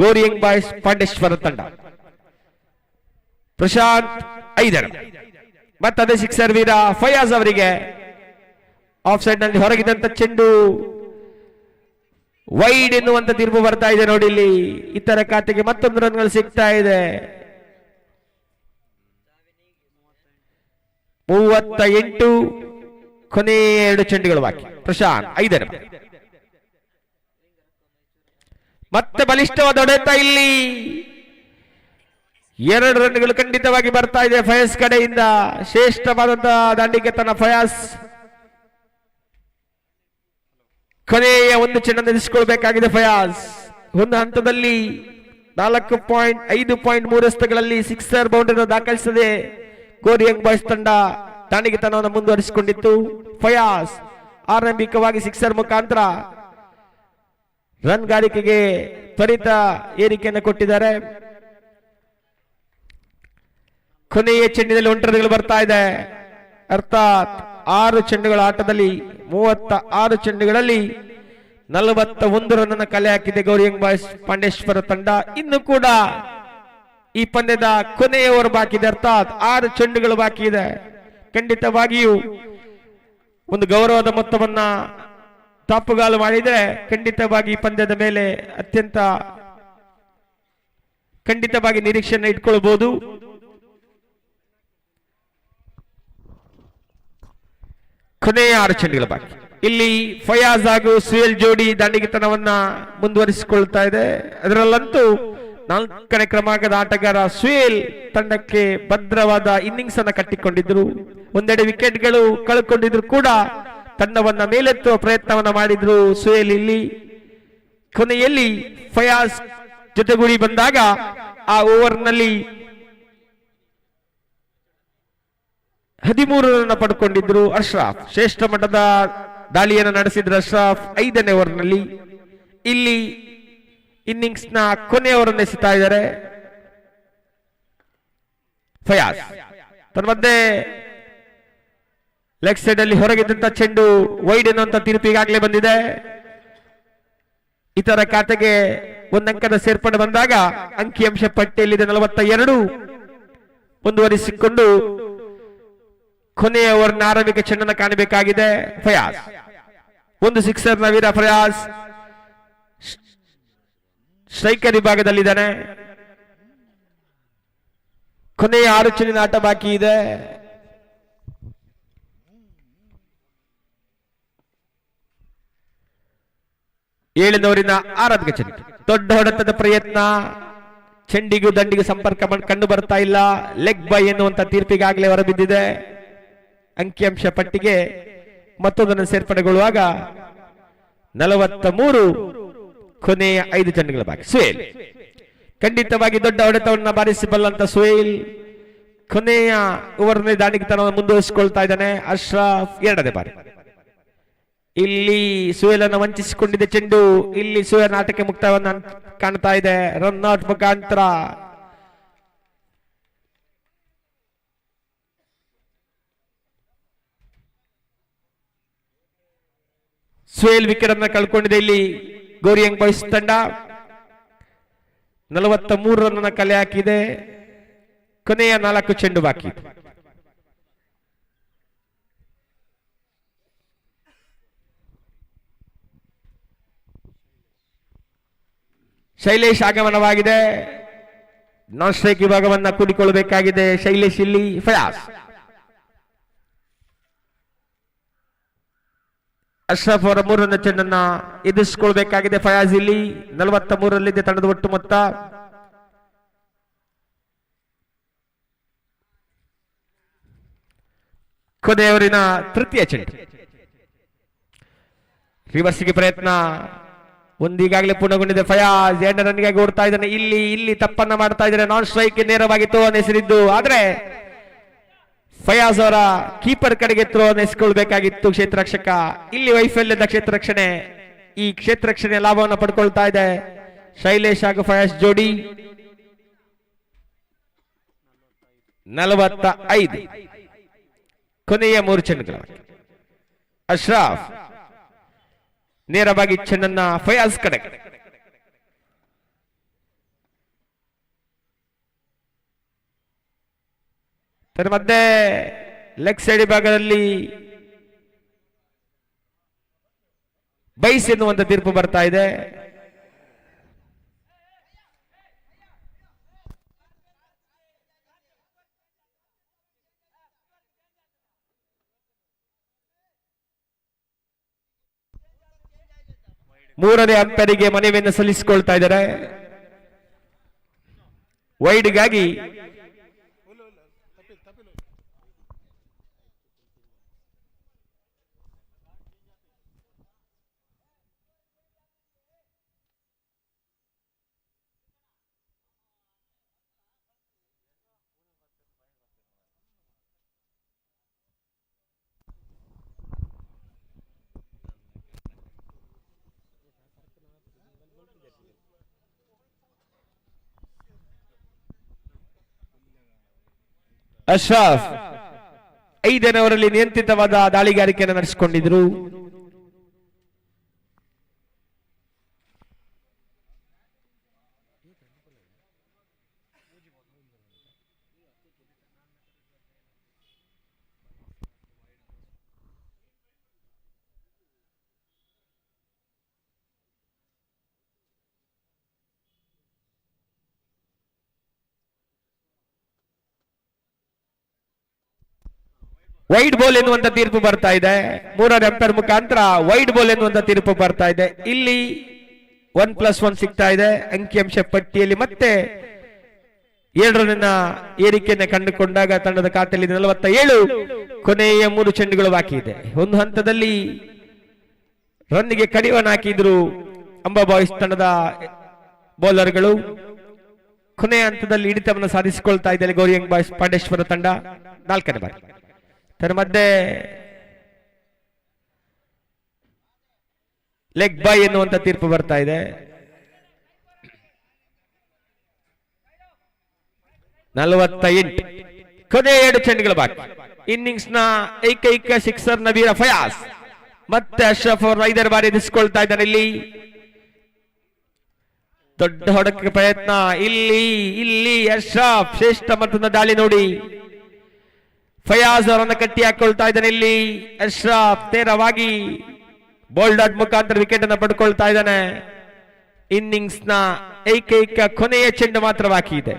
ಗೋರಿ ಯಂಗ್ ಬಾಯ್ಸ್ ಪಾಂಡೇಶ್ವರ ತಂಡ. ಪ್ರಶಾಂತ್ 5 ರನ್. ಮತ್ತದೇ 6 ವೀರ ಫಯಾಜ್ ಅವರಿಗೆ. ಆಫ್ ಸೈಡ್ ನಲ್ಲಿ ಹೊರಗಿದಂತ ಚೆಂಡು ವೈಡ್ ಎನ್ನುವಂತ ತೀರ್ಪು ಬರ್ತಾ ಇದೆ ನೋಡಿ. ಇಲ್ಲಿ ಇತರ ಖಾತೆಗೆ ಮತ್ತೊಂದು ರನ್ಗಳು ಸಿಗ್ತಾ ಇದೆ. 38. ಕೊನೆಯ 2 ಚೆಂಡುಗಳು ಬಾಕಿ. ಪ್ರಶಾಂತ್ 5 ರನ್. ಮತ್ತೆ ಬಲಿಷ್ಠವಾದ ಹೊಡೆತ. ಇಲ್ಲಿ 2 ರನ್ಗಳು ಖಂಡಿತವಾಗಿ ಬರ್ತಾ ಇದೆ ಫಯಾಜ್ ಕಡೆಯಿಂದ. ಶ್ರೇಷ್ಠವಾದಂತಹ ದಾಂಡಿಗೆ ತನ್ನ ಫಯಾಜ್. ಕೊನೆಯ 1 ಚೆಂಡನ್ನು ಎದುರಿಸಿಕೊಳ್ಬೇಕಾಗಿದೆ ಫಯಾಜ್. ಒಂದು ಹಂತದಲ್ಲಿ 4.5.3 ಎಸೆತಗಳಲ್ಲಿ 6 ಬೌಂಡರಿ ದಾಖಲಿಸದೆ ಗೋರಿ ಯಂಗ್ ಬಾಯ್ಸ್ ತಂಡ ದಾಂಡಿಗೆತನವನ್ನು ಮುಂದುವರಿಸಿಕೊಂಡಿತ್ತು. ಫಯಾಜ್ ಆರಂಭಿಕವಾಗಿ 6 ಮುಖಾಂತರ ರನ್ ಗಾರಿಕೆಗೆ ತ್ವರಿತ ಏರಿಕೆಯನ್ನು ಕೊಟ್ಟಿದ್ದಾರೆ. ಕೊನೆಯ ಚೆಂಡಿನಲ್ಲಿ 1 ರನ್ಗಳು ಬರ್ತಾ ಇದೆ. ಅರ್ಥಾತ್ 6 ಚೆಂಡುಗಳ ಆಟದಲ್ಲಿ 36 ಚೆಂಡುಗಳಲ್ಲಿ 41 ರನ್ ಅನ್ನು ಕಲೆ ಹಾಕಿದೆ ಗೋರಿ ಯಂಗ್ ಬಾಯ್ಸ್ ಪಾಂಡೇಶ್ವರ ತಂಡ. ಇನ್ನು ಕೂಡ ಈ ಪಂದ್ಯದ ಕೊನೆಯ ಓವರ್ ಬಾಕಿ ಇದೆ. ಅರ್ಥಾತ್ 6 ಚೆಂಡುಗಳು ಬಾಕಿ ಇದೆ. ಖಂಡಿತವಾಗಿಯೂ ಒಂದು ಗೌರವದ ಮೊತ್ತವನ್ನ ತಪ್ಪುಗಾಲು ಮಾಡಿದ್ರೆ ಖಂಡಿತವಾಗಿ ಈ ಪಂದ್ಯದ ಮೇಲೆ ಅತ್ಯಂತ ಖಂಡಿತವಾಗಿ ನಿರೀಕ್ಷೆಯನ್ನು ಇಟ್ಕೊಳ್ಬಹುದು. ಕೊನೆಯ 6 ಚೆಂಡುಗಳ ಬಾಕಿ. ಇಲ್ಲಿ ಫಯಾಜ್ ಹಾಗೂ ಸುಹೇಲ್ ಜೋಡಿ ದಾಂಡಿಗೆತನವನ್ನ ಮುಂದುವರಿಸಿಕೊಳ್ತಾ ಇದೆ. ಅದರಲ್ಲಂತೂ 4ನೇ ಕ್ರಮಾಂಕದ ಆಟಗಾರ ಸುಹೇಲ್ ತಂಡಕ್ಕೆ ಭದ್ರವಾದ ಇನ್ನಿಂಗ್ಸ್ ಅನ್ನ ಕಟ್ಟಿಕೊಂಡಿದ್ರು. ಒಂದೆಡೆ ವಿಕೆಟ್ಗಳು ಕಳ್ಕೊಂಡಿದ್ರು ಕೂಡ ತಂಡವನ್ನ ಮೇಲೆತ್ತುವ ಪ್ರಯತ್ನವನ್ನ ಮಾಡಿದ್ರು ಸುಹೇಲ್. ಇಲ್ಲಿ ಕೊನೆಯಲ್ಲಿ ಫಯಾಜ್ ಜೊತೆಗೂಡಿ ಬಂದಾಗ ಆ ಓವರ್ನಲ್ಲಿ 13 ರನ್ ಪಡ್ಕೊಂಡಿದ್ರು ಅಶ್ರಫ್. ಶ್ರೇಷ್ಠ ಮಟ್ಟದ ದಾಳಿಯನ್ನು ನಡೆಸಿದ್ರು ಅಶ್ರಫ್ 5ನೇ ಓವರ್ನಲ್ಲಿ. ಇಲ್ಲಿ ಇನ್ನಿಂಗ್ಸ್ ನ ಕೊನೆಯ ಓವರ್ ಎಸೆತಾ ಇದ್ದಾರೆ ಫಯಾಜ್. ತನ್ನ ಮಧ್ಯೆ ಲೆಗ್ ಸೈಡ್ ಅಲ್ಲಿ ಹೊರಗಿದ್ದಂತ ಚೆಂಡು ವೈಡ್ ಎನ್ನುವಂತ ತೀರ್ಪು ಈಗಾಗಲೇ ಬಂದಿದೆ. ಇತರ ಖಾತೆಗೆ 1 ಅಂಕದ ಸೇರ್ಪಡೆ ಬಂದಾಗ ಅಂಕಿಅಂಶ ಪಟ್ಟಿಯಲ್ಲಿದೆ 42. ಮುಂದುವರಿಸಿಕೊಂಡು ಕೊನೆಯ ಓವರ್ನ ಆರಂಭಿಕ ಚೆಂಡನ್ನು ಕಾಣಬೇಕಾಗಿದೆ ಫಯಾಜ್. 1 ಸಿಕ್ಸರ್ ನ ವೀರ ಫಯಾಜ್. ಸ್ಟ್ರೈಕರ್ ವಿಭಾಗದಲ್ಲಿದ್ದಾನೆ. ಕೊನೆಯ 6 ಚೆಂಡಿನ ಆಟ ಬಾಕಿ ಇದೆ. ಏಳಿನವರಿನ 6ನೇ ಚೆಂಡು. ದೊಡ್ಡ ಹೊಡೆತದ ಪ್ರಯತ್ನ, ಚೆಂಡಿಗೂ ದಂಡಿಗೂ ಸಂಪರ್ಕ ಕಂಡು ಬರ್ತಾ ಇಲ್ಲ. ಲೆಗ್ ಬೈ ಎನ್ನುವಂತ ತೀರ್ಪಿಗಾಗಲೇ ಹೊರಬಿದ್ದಿದೆ. ಅಂಕಿಅಂಶ ಪಟ್ಟಿಗೆ ಮತ್ತೊಂದನ್ನು ಸೇರ್ಪಡೆಗೊಳ್ಳುವಾಗ 43. ಕೊನೆಯ 5 ಚೆಂಡುಗಳ ಬಾಕಿ. ಸುಹೇಲ್ ಖಂಡಿತವಾಗಿ ದೊಡ್ಡ ಹೊಡೆತವನ್ನು ಬಾರಿಸಬಲ್ಲಂತ ಸುಹೇಲ್ ಕೊನೆಯ ಓವರ್ನಲ್ಲಿ ದಾಂಡಿಗೆತನವನ್ನು ಮುಂದುವರಿಸಿಕೊಳ್ತಾ ಇದ್ದಾನೆ. ಅಶ್ರಫ್ 2ನೇ ಬಾರಿ. ಇಲ್ಲಿ ಸುಹೇಲನ್ನು ವಂಚಿಸಿಕೊಂಡಿದೆ ಚೆಂಡು. ಇಲ್ಲಿ ಸುಹೇಲ್ ಆಟಕ್ಕೆ ಮುಕ್ತವನ್ನು ಕಾಣ್ತಾ ಇದೆ. ರನ್ ಔಟ್ ಮುಖಾಂತರ ಸುಹೇಲ್ ವಿಕೆಟ್ ಅನ್ನು ಕಳ್ಕೊಂಡಿದೆ. ಇಲ್ಲಿ ಗೋರಿಯಂಗ್ ಬಾಯ್ಸ್ ತಂಡ 43 ರನ್ ಕಲೆ ಹಾಕಿದೆ. ಕೊನೆಯ 4 ಚೆಂಡು ಬಾಕಿ. ಶೈಲೇಶ್ ಆಗಮನವಾಗಿದೆ. ನಾನ್ ಸ್ಟ್ರೈಕ್ ವಿಭಾಗವನ್ನ ಕೂಡಿಕೊಳ್ಳಬೇಕಾಗಿದೆ. ಶೈಲೇಶ್ ಇಲ್ಲಿ ಫಯಾಜ್. ಅಶ್ರಫ್ ಅವರ 3ನೇ ಚೆಂಡನ್ನ ಎದುರಿಸಿಕೊಳ್ಬೇಕಾಗಿದೆ. ಫಯಾಜ್ ಇಲ್ಲಿ 43ರಲ್ಲಿದೆ ತಂಡದ ಒಟ್ಟು ಮೊತ್ತ. ಕೊನೆಯವರಿನ 3ಯ ಚೆಂಡು. ರಿವರ್ಸ್ಗೆ ಪ್ರಯತ್ನ ಒಂದೀಗಾಗಲೇ ಪೂರ್ಣಗೊಂಡಿದೆ. ಫಯಾಜ್ 2 ರನ್ಗಾಗಿ ಓಡ್ತಾ ಇದ್ದಾನೆ. ಇಲ್ಲಿ ತಪ್ಪನ್ನ ಮಾಡ್ತಾ ಇದ್ದಾರೆ. ನಾನ್ ಸ್ಟ್ರೈಕ್ ನೇರವಾಗಿ ಥ್ರೋವನ್ನು ಹೆಸರಿದ್ದು. ಆದ್ರೆ ಫಯಾಜ್ ಅವರ ಕೀಪರ್ ಕಡೆಗೆ ಥ್ರೋವನ್ನು ಎಸ್ಕೊಳ್ಬೇಕಾಗಿತ್ತು ಕ್ಷೇತ್ರ ರಕ್ಷಕ. ಇಲ್ಲಿ ವೈಫಲ್ಯದ ಕ್ಷೇತ್ರ ರಕ್ಷಣೆ. ಈ ಕ್ಷೇತ್ರ ರಕ್ಷಣೆಯ ಲಾಭವನ್ನು ಪಡ್ಕೊಳ್ತಾ ಇದೆ ಶೈಲೇಶ್ ಹಾಗೂ ಫಯಾಜ್ ಜೋಡಿ. 45. ಕೊನೆಯ 3 ಚೆಂಡುಗಳು. ಅಶ್ರಫ್ ನೇರವಾಗಿ ಚೆಂಡನ್ನ ಫಯಾಜ್ ಕಡೆ. ಮಧ್ಯೆ ಲೆಗ್ ಸೈಡ್ ಭಾಗದಲ್ಲಿ ಬೈಸ್ ಎನ್ನುವಂತ ತೀರ್ಪು ಬರ್ತಾ ಇದೆ. ಮೂರನೇ ಅಂಪೈರಿಗೆ ಮನವಿಯನ್ನು ಸಲ್ಲಿಸಿಕೊಳ್ತಾ ಇದ್ದಾರೆ. ವೈಡ್ಗಾಗಿ ಅಶ್ರಫ್ 5ನೇ ಓವರಲ್ಲಿ ನಿಯಂತ್ರಿತವಾದ ದಾಳಿಗಾರಿಕೆಯನ್ನು ನಡೆಸಿಕೊಂಡಿದ್ರು. ವೈಡ್ ಬಾಲ್ ಎನ್ನುವಂತ ತೀರ್ಪು ಬರ್ತಾ ಇದೆ. 3ನೇ ಅಂಪೈರ್ ಮುಖಾಂತರ ವೈಡ್ ಬಾಲ್ ಎನ್ನುವಂತ ತೀರ್ಪು ಬರ್ತಾ ಇದೆ. ಇಲ್ಲಿ 1+1 ಸಿಗ್ತಾ ಇದೆ. ಅಂಕಿಅಂಶ ಪಟ್ಟಿಯಲ್ಲಿ ಮತ್ತೆ 7 ರನ್ನಿನ ಏರಿಕೆಯನ್ನು ಕಂಡುಕೊಂಡಾಗ ತಂಡದ ಖಾತೆಯಲ್ಲಿ 47. ಕೊನೆಯ 3 ಚೆಂಡುಗಳು ಬಾಕಿ ಇದೆ. ಒಂದು ಹಂತದಲ್ಲಿ ರನ್ನಿಗೆ ಕಡಿವಾಣ ಹಾಕಿದ್ರು ಅಂಬಾ ಬಾಯ್ಸ್ ತಂಡದ ಬೌಲರ್ಗಳು. ಕೊನೆಯ ಹಂತದಲ್ಲಿ ಹಿಡಿತವನ್ನು ಸಾಧಿಸಿಕೊಳ್ತಾ ಇದ್ದಾರೆ ಗೌರಿಯಂಗ್ ಬಾಯ್ಸ್ ಪಾಂಡೇಶ್ವರ ತಂಡ. 4ನೇ ಬಾರಿ. ಮಧ್ಯೆ ಲೆಗ್ ಬೈ ಎನ್ನುವಂತ ತೀರ್ಪು ಬರ್ತಾ ಇದೆ. 48. ಕೊನೆಯ 7 ಚೆಂಡುಗಳ ಬಾಕಿ. ಇನ್ನಿಂಗ್ಸ್ ನ ಏಕೈಕ ಸಿಕ್ಸರ್ ನಬೀರ ಫಯಾಜ್ ಮತ್ತೆ ಅಶ್ರಫ್ ಅವರು 5ನೇ ಬಾರಿ ಎದುರಿಸಿಕೊಳ್ತಾ ಇದ್ದಾರೆ. ಇಲ್ಲಿ ದೊಡ್ಡ ಹೊಡಕ್ಕೆ ಪ್ರಯತ್ನ. ಇಲ್ಲಿ ಅಶ್ರಫ್ ಶ್ರೇಷ್ಠ ಮೊತ್ತದ ದಾಳಿ ನೋಡಿ ಫಯಾಜ್ ಅವರನ್ನು ಕಟ್ಟಿ ಹಾಕೊಳ್ತಾ ಇದ್ದಾನೆ. ಇಲ್ಲಿ ಅಶ್ರಫ್ ನೇರವಾಗಿ ಬೋಲ್ಡ್ ಔಟ್ ಮುಖಾಂತರ ವಿಕೆಟ್ ಅನ್ನು ಪಡ್ಕೊಳ್ತಾ ಇದ್ದಾನೆ. ಇನ್ನಿಂಗ್ಸ್ನ ಏಕೈಕ ಕೊನೆಯ ಚೆಂಡು ಮಾತ್ರ ಬಾಕಿ ಇದೆ.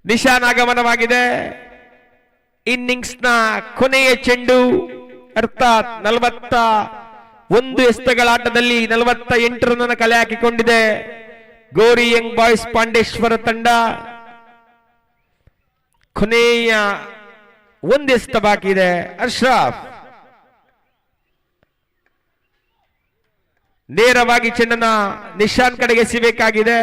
ನಿಶಾನ್ ಆಗಮನವಾಗಿದೆ. ಇನ್ನಿಂಗ್ಸ್ನ ಕೊನೆಯ ಚೆಂಡು ಅರ್ಥಾತ್ 41 ಎಸೆತಗಳ ಆಟದಲ್ಲಿ 48 ರನ್ ಕಲೆ ಹಾಕಿಕೊಂಡಿದೆ ಗೋರಿ ಯಂಗ್ ಬಾಯ್ಸ್ ಪಾಂಡೇಶ್ವರ ತಂಡ. ಕೊನೆಯ 1 ಎಸೆತ ಬಾಕಿ ಇದೆ. ಅಶ್ರಫ್ ನೇರವಾಗಿ ಚೆಂಡನ್ನ ನಿಶಾನ್ ಕಡೆಗೆ ಎಸೆಯಬೇಕಾಗಿದೆ.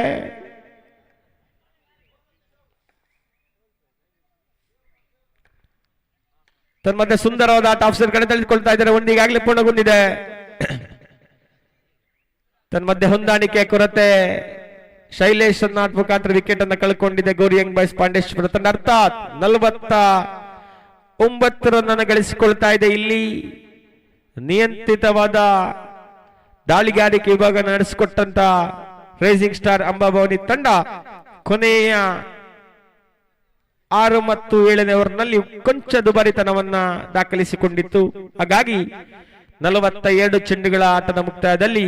ತನ್ಮಧ್ಯೆ ಸುಂದರವಾದ ಆಟ ಆಫ್ಸರ್ ಕಡೆ ತೆಗೆದುಕೊಳ್ತಾ ಇದ್ದಾರೆ. ಒಂದು ಈಗಾಗಲೇ ಪೂರ್ಣಗೊಂಡಿದೆ. ತನ್ಮಧ್ಯೆ ಹೊಂದಾಣಿಕೆ ಕೊರತೆ, ಶೈಲೇಶ್ ಮುಖಾಂತರ ವಿಕೆಟ್ ಅನ್ನು ಕಳ್ಕೊಂಡಿದೆ ಗೋರಿ ಯಂಗ್ ಬಾಯ್ಸ್ ಪಾಂಡೇಶ್ವರ ತಂಡ. ಅರ್ಥಾತ್ 49 ರನ್ ಅನ್ನು ಗಳಿಸಿಕೊಳ್ತಾ ಇದೆ. ಇಲ್ಲಿ ನಿಯಂತ್ರಿತವಾದ ದಾಳಿಗಾರಿಕೆ ವಿಭಾಗ ನಡೆಸಿಕೊಟ್ಟಂತ ರೈಸಿಂಗ್ ಸ್ಟಾರ್ ಅಂಬಾಭವಾನಿ ತಂಡ ಕೊನೆಯ 6 ಮತ್ತು 7ನೇ ಓವರ್ನಲ್ಲಿ ಕೊಂಚ ದುಬಾರಿತನವನ್ನ ದಾಖಲಿಸಿಕೊಂಡಿತ್ತು. ಹಾಗಾಗಿ 42 ಚೆಂಡುಗಳ ಆಟದ ಮುಕ್ತಾಯದಲ್ಲಿ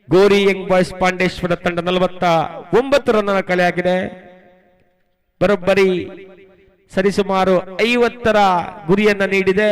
ಗೋರಿ ಯಂಗ್ ಬಾಯ್ಸ್ ಪಾಂಡೇಶ್ವರ ತಂಡ 49 ರನ್ ಕಲೆ ಹಾಕಿದೆ. ಬರೋಬ್ಬರಿ ಸರಿಸುಮಾರು 50ರ ಗುರಿಯನ್ನ ನೀಡಿದೆ.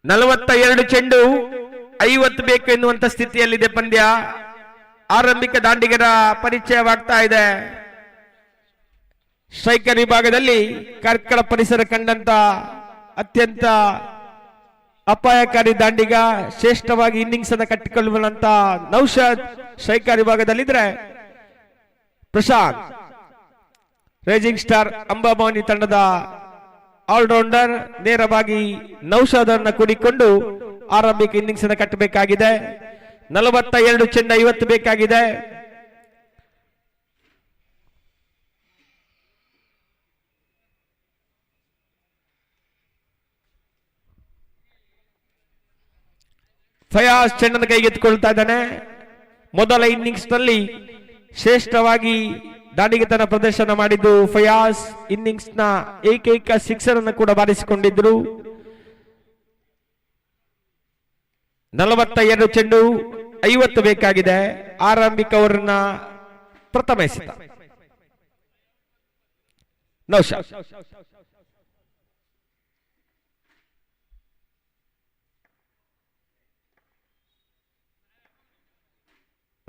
ನಲವತ್ತ ಚೆಂಡು 50 ಬೇಕು ಎನ್ನುವಂತ ಸ್ಥಿತಿಯಲ್ಲಿದೆ ಪಂದ್ಯ. ಆರಂಭಿಕ ದಾಂಡಿಗರ ಪರಿಚಯವಾಗ್ತಾ ಇದೆ. ಸ್ಟ್ರೈಕರ್ ವಿಭಾಗದಲ್ಲಿ ಕಾರ್ಕಳ ಪರಿಸರ ಕಂಡಂತ ಅತ್ಯಂತ ಅಪಾಯಕಾರಿ ದಾಂಡಿಗ, ಶ್ರೇಷ್ಠವಾಗಿ ಇನ್ನಿಂಗ್ಸ್ ಅನ್ನು ಕಟ್ಟಿಕೊಳ್ಳುವಂತ ನೌಶಾದ್ ಸ್ಟ್ರೈಕರ್ ವಿಭಾಗದಲ್ಲಿದ್ರೆ, ಪ್ರಶಾಂತ್ ರೈಸಿಂಗ್ ಸ್ಟಾರ್ ಅಂಬಾಭವಾನಿ ತಂಡದ ಆಲ್ರೌಂಡರ್ ನೇರವಾಗಿ ನೌಶಾದ್ ಅನ್ನು ಕೂಡಿಕೊಂಡು ಆರಂಭಿಕ ಇನ್ನಿಂಗ್ಸ್ ಅನ್ನು ಕಟ್ಟಬೇಕಾಗಿದೆ. 42 ಚೆಂಡು 50 ಬೇಕಾಗಿದೆ. ಫಯಾಜ್ ಚೆಂಡನ್ನು ಕೈಗೆತ್ತಿಕೊಳ್ತಾ ಇದ್ದಾನೆ. ಮೊದಲ ಇನ್ನಿಂಗ್ಸ್ ನಲ್ಲಿ ಶ್ರೇಷ್ಠವಾಗಿ ದಾಂಡಿಗತನ ಪ್ರದರ್ಶನ ಮಾಡಿದ್ದು ಫಯಾಜ್. ಇನ್ನಿಂಗ್ಸ್ ನ ಏಕೈಕ ಸಿಕ್ಸರ್ ಅನ್ನು ಕೂಡ ಬಾರಿಸಿಕೊಂಡಿದ್ರು. 42 ಚೆಂಡು 50 ಬೇಕಾಗಿದೆ. ಆರಂಭಿಕ ಓವರ್ನ ಪ್ರಥಮ ಎಸೆತ ನೌಶಾದ್.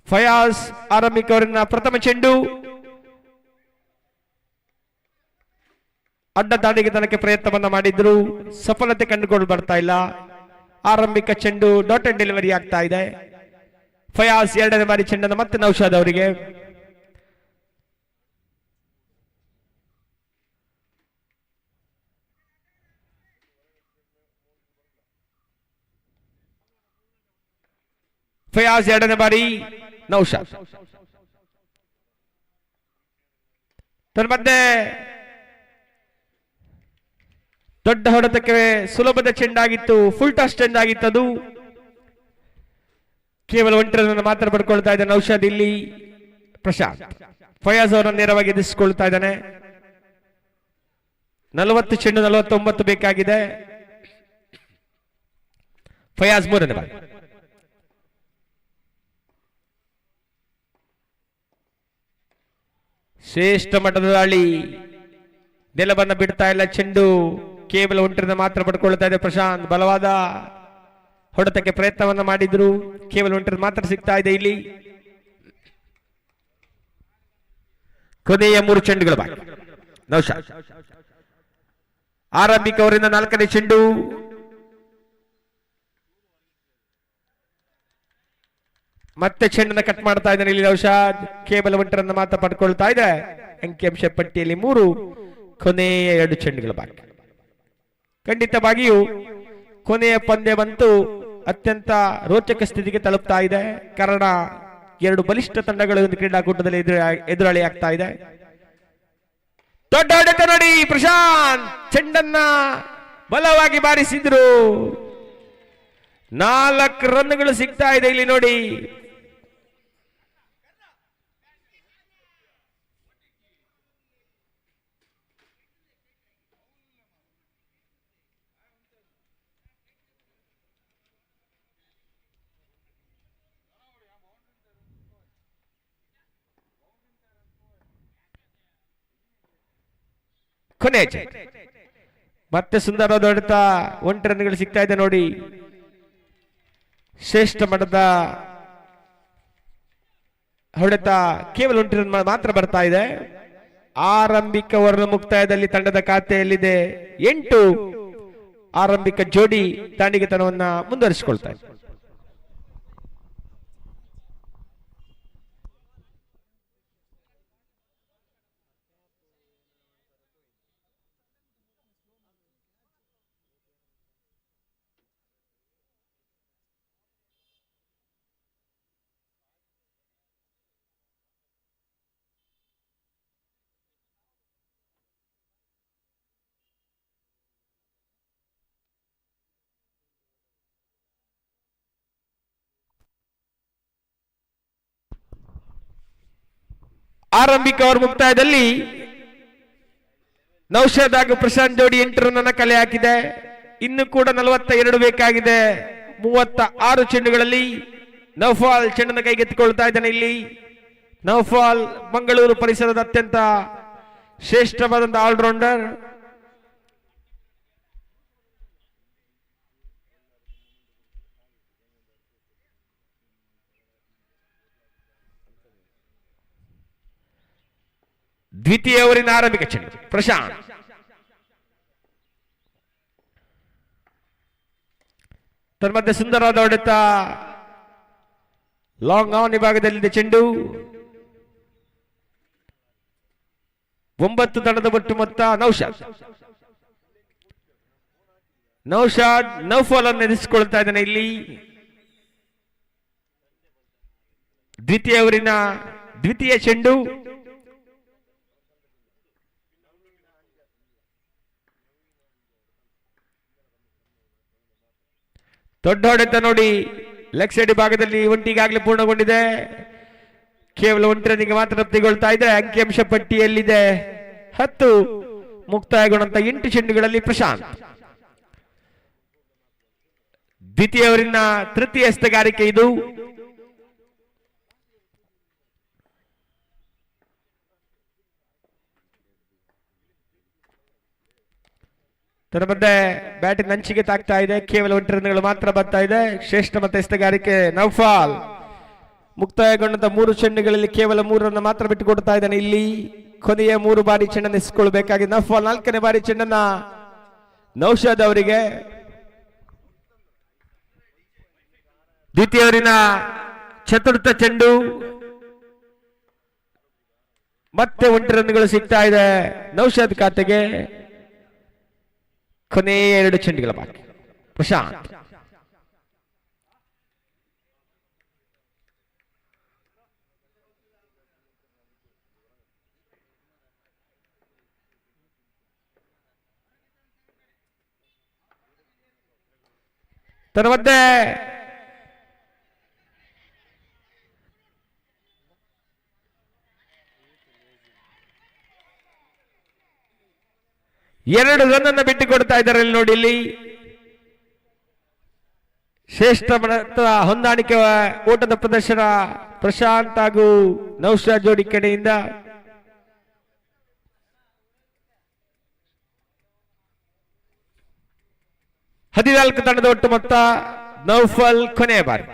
ಫಯಾಜ್ ಆರಂಭಿಕ ಅವರನ್ನ ಪ್ರಥಮ ಚೆಂಡು ಅಡ್ಡ ದಾಡಿಗೆ ತನಕ ಪ್ರಯತ್ನವನ್ನ ಮಾಡಿದ್ರು, ಸಫಲತೆ ಕಂಡುಕೊಂಡು ಬರ್ತಾ ಇಲ್ಲ. ಆರಂಭಿಕ ಚೆಂಡು ಡಾಟ್ ಅಂಡ್ ಡೆಲಿವರಿ ಆಗ್ತಾ ಇದೆ. ಫಯಾಜ್ ಎರಡನೇ ಬಾರಿ ಚೆಂಡನ್ನು ಮತ್ತೆ ನೌಶಾದ್ ಅವರಿಗೆ. ಫಯಾಜ್ ಎರಡನೇ ಬಾರಿ ನೌಶಾದ್. ಮಧ್ಯೆ ದೊಡ್ಡ ಹೊಡೆತಕ್ಕೆ ಸುಲಭದ ಚೆಂಡಾಗಿತ್ತು, ಫುಲ್ ಟಾಸ್ ಚೆಂಡಾಗಿತ್ತು. ಅದು ಕೇವಲ ಒಂಟರನ್ನು ಮಾತ್ರ ಪಡ್ಕೊಳ್ತಾ ಇದ್ದಾನೆ ನೌಶಾದ್. ಇಲ್ಲಿ ಪ್ರಶಾಂತ್ ಫಯಾಜ್ ಅವರನ್ನು ನೇರವಾಗಿ ಎದುರಿಸಿಕೊಳ್ತಾ ಇದ್ದಾನೆ. 40 ಚೆಂಡು 49 ಬೇಕಾಗಿದೆ. ಫಯಾಜ್ ಮೂರನೇ ಬಾರಿ. ಶ್ರೇಷ್ಠ ಮಟ್ಟದ ದಾಳಿ, ನೆಲವನ್ನ ಬಿಡ್ತಾ ಇಲ್ಲ. ಚೆಂಡು ಕೇವಲ ಒಂಟರನ್ನು ಮಾತ್ರ ಪಡ್ಕೊಳ್ತಾ ಇದೆ ಪ್ರಶಾಂತ್. ಬಲವಾದ ಹೊಡೆತಕ್ಕೆ ಪ್ರಯತ್ನವನ್ನ ಮಾಡಿದ್ರು, ಕೇವಲ ಒಂಟರ ಮಾತ್ರ ಸಿಗ್ತಾ ಇದೆ. ಇಲ್ಲಿ ಕೊನೆಯ 3 ಚೆಂಡುಗಳು ಬಾಕಿ. ನೌಶಾದ್ ಆರಂಭಿಕ ಅವರಿಂದ 4ನೇ ಚೆಂಡು. ಮತ್ತೆ ಚೆಂಡನ್ನ ಕಟ್ ಮಾಡ್ತಾ ಇದ್ದಾನೆ ಇಲ್ಲಿ ನೌಶಾದ್. ಕೇವಲ ಒಂಟರನ್ನು ಮಾತ್ರ ಪಡ್ಕೊಳ್ತಾ ಇದೆ. ಅಂಕಿಅಂಶ ಪಟ್ಟಿಯಲ್ಲಿ 3, ಕೊನೆಯ 2 ಚೆಂಡುಗಳು ಬಾಕಿ. ಖಂಡಿತವಾಗಿಯೂ ಕೊನೆಯ ಪಂದ್ಯವಂತೂ ಅತ್ಯಂತ ರೋಚಕ ಸ್ಥಿತಿಗೆ ತಲುಪ್ತಾ ಇದೆ. ಕಾರಣ 2 ಬಲಿಷ್ಠ ತಂಡಗಳು ಒಂದು ಕ್ರೀಡಾಕೂಟದಲ್ಲಿ ಎದುರಾಳಿ ಆಗ್ತಾ ಇದೆ. ದೊಡ್ಡ ಹೊಡೆತ ನೋಡಿ, ಪ್ರಶಾಂತ್ ಚೆಂಡನ್ನ ಬಲವಾಗಿ ಬಾರಿಸಿದ್ರು. 4 ರನ್ಗಳು ಸಿಗ್ತಾ ಇದೆ ಇಲ್ಲಿ ನೋಡಿ. ಕೊನೆ ಮತ್ತೆ ಸುಂದರವಾದ ಹೊಡೆತ, 1 ರನ್ಗಳು ಸಿಗ್ತಾ ಇದೆ ನೋಡಿ. ಶ್ರೇಷ್ಠ ಮಟ್ಟದ ಹೊಡೆತ, ಕೇವಲ 1 ರನ್ ಮಾತ್ರ ಬರ್ತಾ ಇದೆ. ಆರಂಭಿಕ ಓವರ್ ಮುಕ್ತಾಯದಲ್ಲಿ ತಂಡದ ಖಾತೆಯಲ್ಲಿದೆ 8. ಆರಂಭಿಕ ಜೋಡಿ ದಾಂಡಿಗೆತನವನ್ನ ಮುಂದುವರಿಸಿಕೊಳ್ತಾ ಇದೆ. ಆರಂಭಿಕ ಓವರ್ ಮುಕ್ತಾಯದಲ್ಲಿ ನೌಶಾದ್ ಹಾಗೂ ಪ್ರಶಾಂತ್ ಜೋಡಿ 8 ರನ್ ಕಲೆ ಹಾಕಿದೆ. ಇನ್ನು ಕೂಡ 42 ಬೇಕಾಗಿದೆ 36 ಚೆಂಡುಗಳಲ್ಲಿ. ನೌಫಾಲ್ ಚೆಂಡನ್ನು ಕೈಗೆತ್ತಿಕೊಳ್ತಾ ಇದ್ದಾನೆ ಇಲ್ಲಿ. ನೌಫಾಲ್ ಮಂಗಳೂರು ಪರಿಸರದ ಅತ್ಯಂತ ಶ್ರೇಷ್ಠವಾದಂತಹ ಆಲ್ರೌಂಡರ್. ದ್ವಿತೀಯ ಓವರಿನ ಆರಂಭಿಕ ಚೆಂಡು ಪ್ರಶಾಂತ್. ತನ್ಮಧ್ಯೆ ಸುಂದರವಾದ ಹೊಡೆತ, ಲಾಂಗ್ ಆನ್ ವಿಭಾಗದಲ್ಲಿದೆ ಚೆಂಡು. 9 ತಂಡದ ಒಟ್ಟು ಮೊತ್ತ. ನೌಶಾದ್ ನೌಫಾಲ್ ಅನ್ನು ಎದುರಿಸಿಕೊಳ್ತಾ ಇದ್ದಾನೆ ಇಲ್ಲಿ. ದ್ವಿತೀಯ ಓವರಿನ ದ್ವಿತೀಯ ಚೆಂಡು. ದೊಡ್ಡ ಹೊಡೆತ ನೋಡಿ, ಲೆಗ್ ಸೈಡ್ ಭಾಗದಲ್ಲಿ ಒಂಟಿಗಾಗಲೇ ಪೂರ್ಣಗೊಂಡಿದೆ. ಕೇವಲ 1 ರನ್ನಿಗೆ ಮಾತ್ರ ತಪ್ಪಿಗೊಳ್ತಾ ಇದೆ. ಅಂಕಿಅಂಶ ಪಟ್ಟಿಯಲ್ಲಿದೆ 10. ಮುಕ್ತಾಯಗೊಂಡಂತ 8 ಚೆಂಡುಗಳಲ್ಲಿ ಪ್ರಶಾಂತ್. ದ್ವಿತೀಯ ಓವರಿನ ತೃತೀಯ ಎಸೆತಗಾರಿಕೆ ಇದು. ಮಧ್ಯೆ ಬ್ಯಾಟಿನ ಅಂಚಿಗೆ ತಾಕ್ತಾ ಇದೆ. ಕೇವಲ 1 ರನ್ಗಳು ಮಾತ್ರ ಬರ್ತಾ ಇದೆ. ಶ್ರೇಷ್ಠ ಮತ್ತೆ ಎಸೆತಗಾರಿಕೆ ನೌಫಾಲ್. ಮುಕ್ತಾಯಗೊಂಡಂತ 3 ಚೆಂಡುಗಳಲ್ಲಿ ಕೇವಲ 3 ಮಾತ್ರ ಬಿಟ್ಟುಕೊಡ್ತಾ ಇದ್ದಾನೆ. ಇಲ್ಲಿ ಕೊನೆಯ 3 ಬಾರಿ ಚೆಂಡನ್ನು ಎಸೆಸಿಕೊಳ್ಳಬೇಕಾಗಿದೆ. ನಫಾಲ್ 4ನೇ ಬಾರಿ ಚೆಂಡನ್ನ ನೌಶಾದ್ ಅವರಿಗೆ. ದ್ವಿತೀಯವರಿನ ಚತುರ್ಥ ಚೆಂಡು ಮತ್ತೆ 1 ರನ್ಗಳು ಸಿಗ್ತಾ ಇದೆ ನೌಶಾದ್ ಖಾತೆಗೆ. ಕೊನೆಯ 2 ಚೆಂಡುಗಳ ಬಾಕಿ. ಪ್ರಶಾಂತ್ ತನ್ನ ಮಧ್ಯೆ ಎರಡು ರನ್ ಅನ್ನು ಬಿಟ್ಟುಕೊಡ್ತಾ ಇದ್ದಾರೆ. ನೋಡಿ ಇಲ್ಲಿ ಶ್ರೇಷ್ಠ ಹೊಂದಾಣಿಕೆ ಓಟದ ಪ್ರದರ್ಶನ ಪ್ರಶಾಂತ್ ಹಾಗೂ ನೌಶಾದ್ ಜೋಡಿ ಕಡೆಯಿಂದ. ಹದಿನಾಲ್ಕು ತಂಡದ ಒಟ್ಟು ಮೊತ್ತ. ನೌಫಲ್ ಕೊನೆಯ ಬಾರಿ.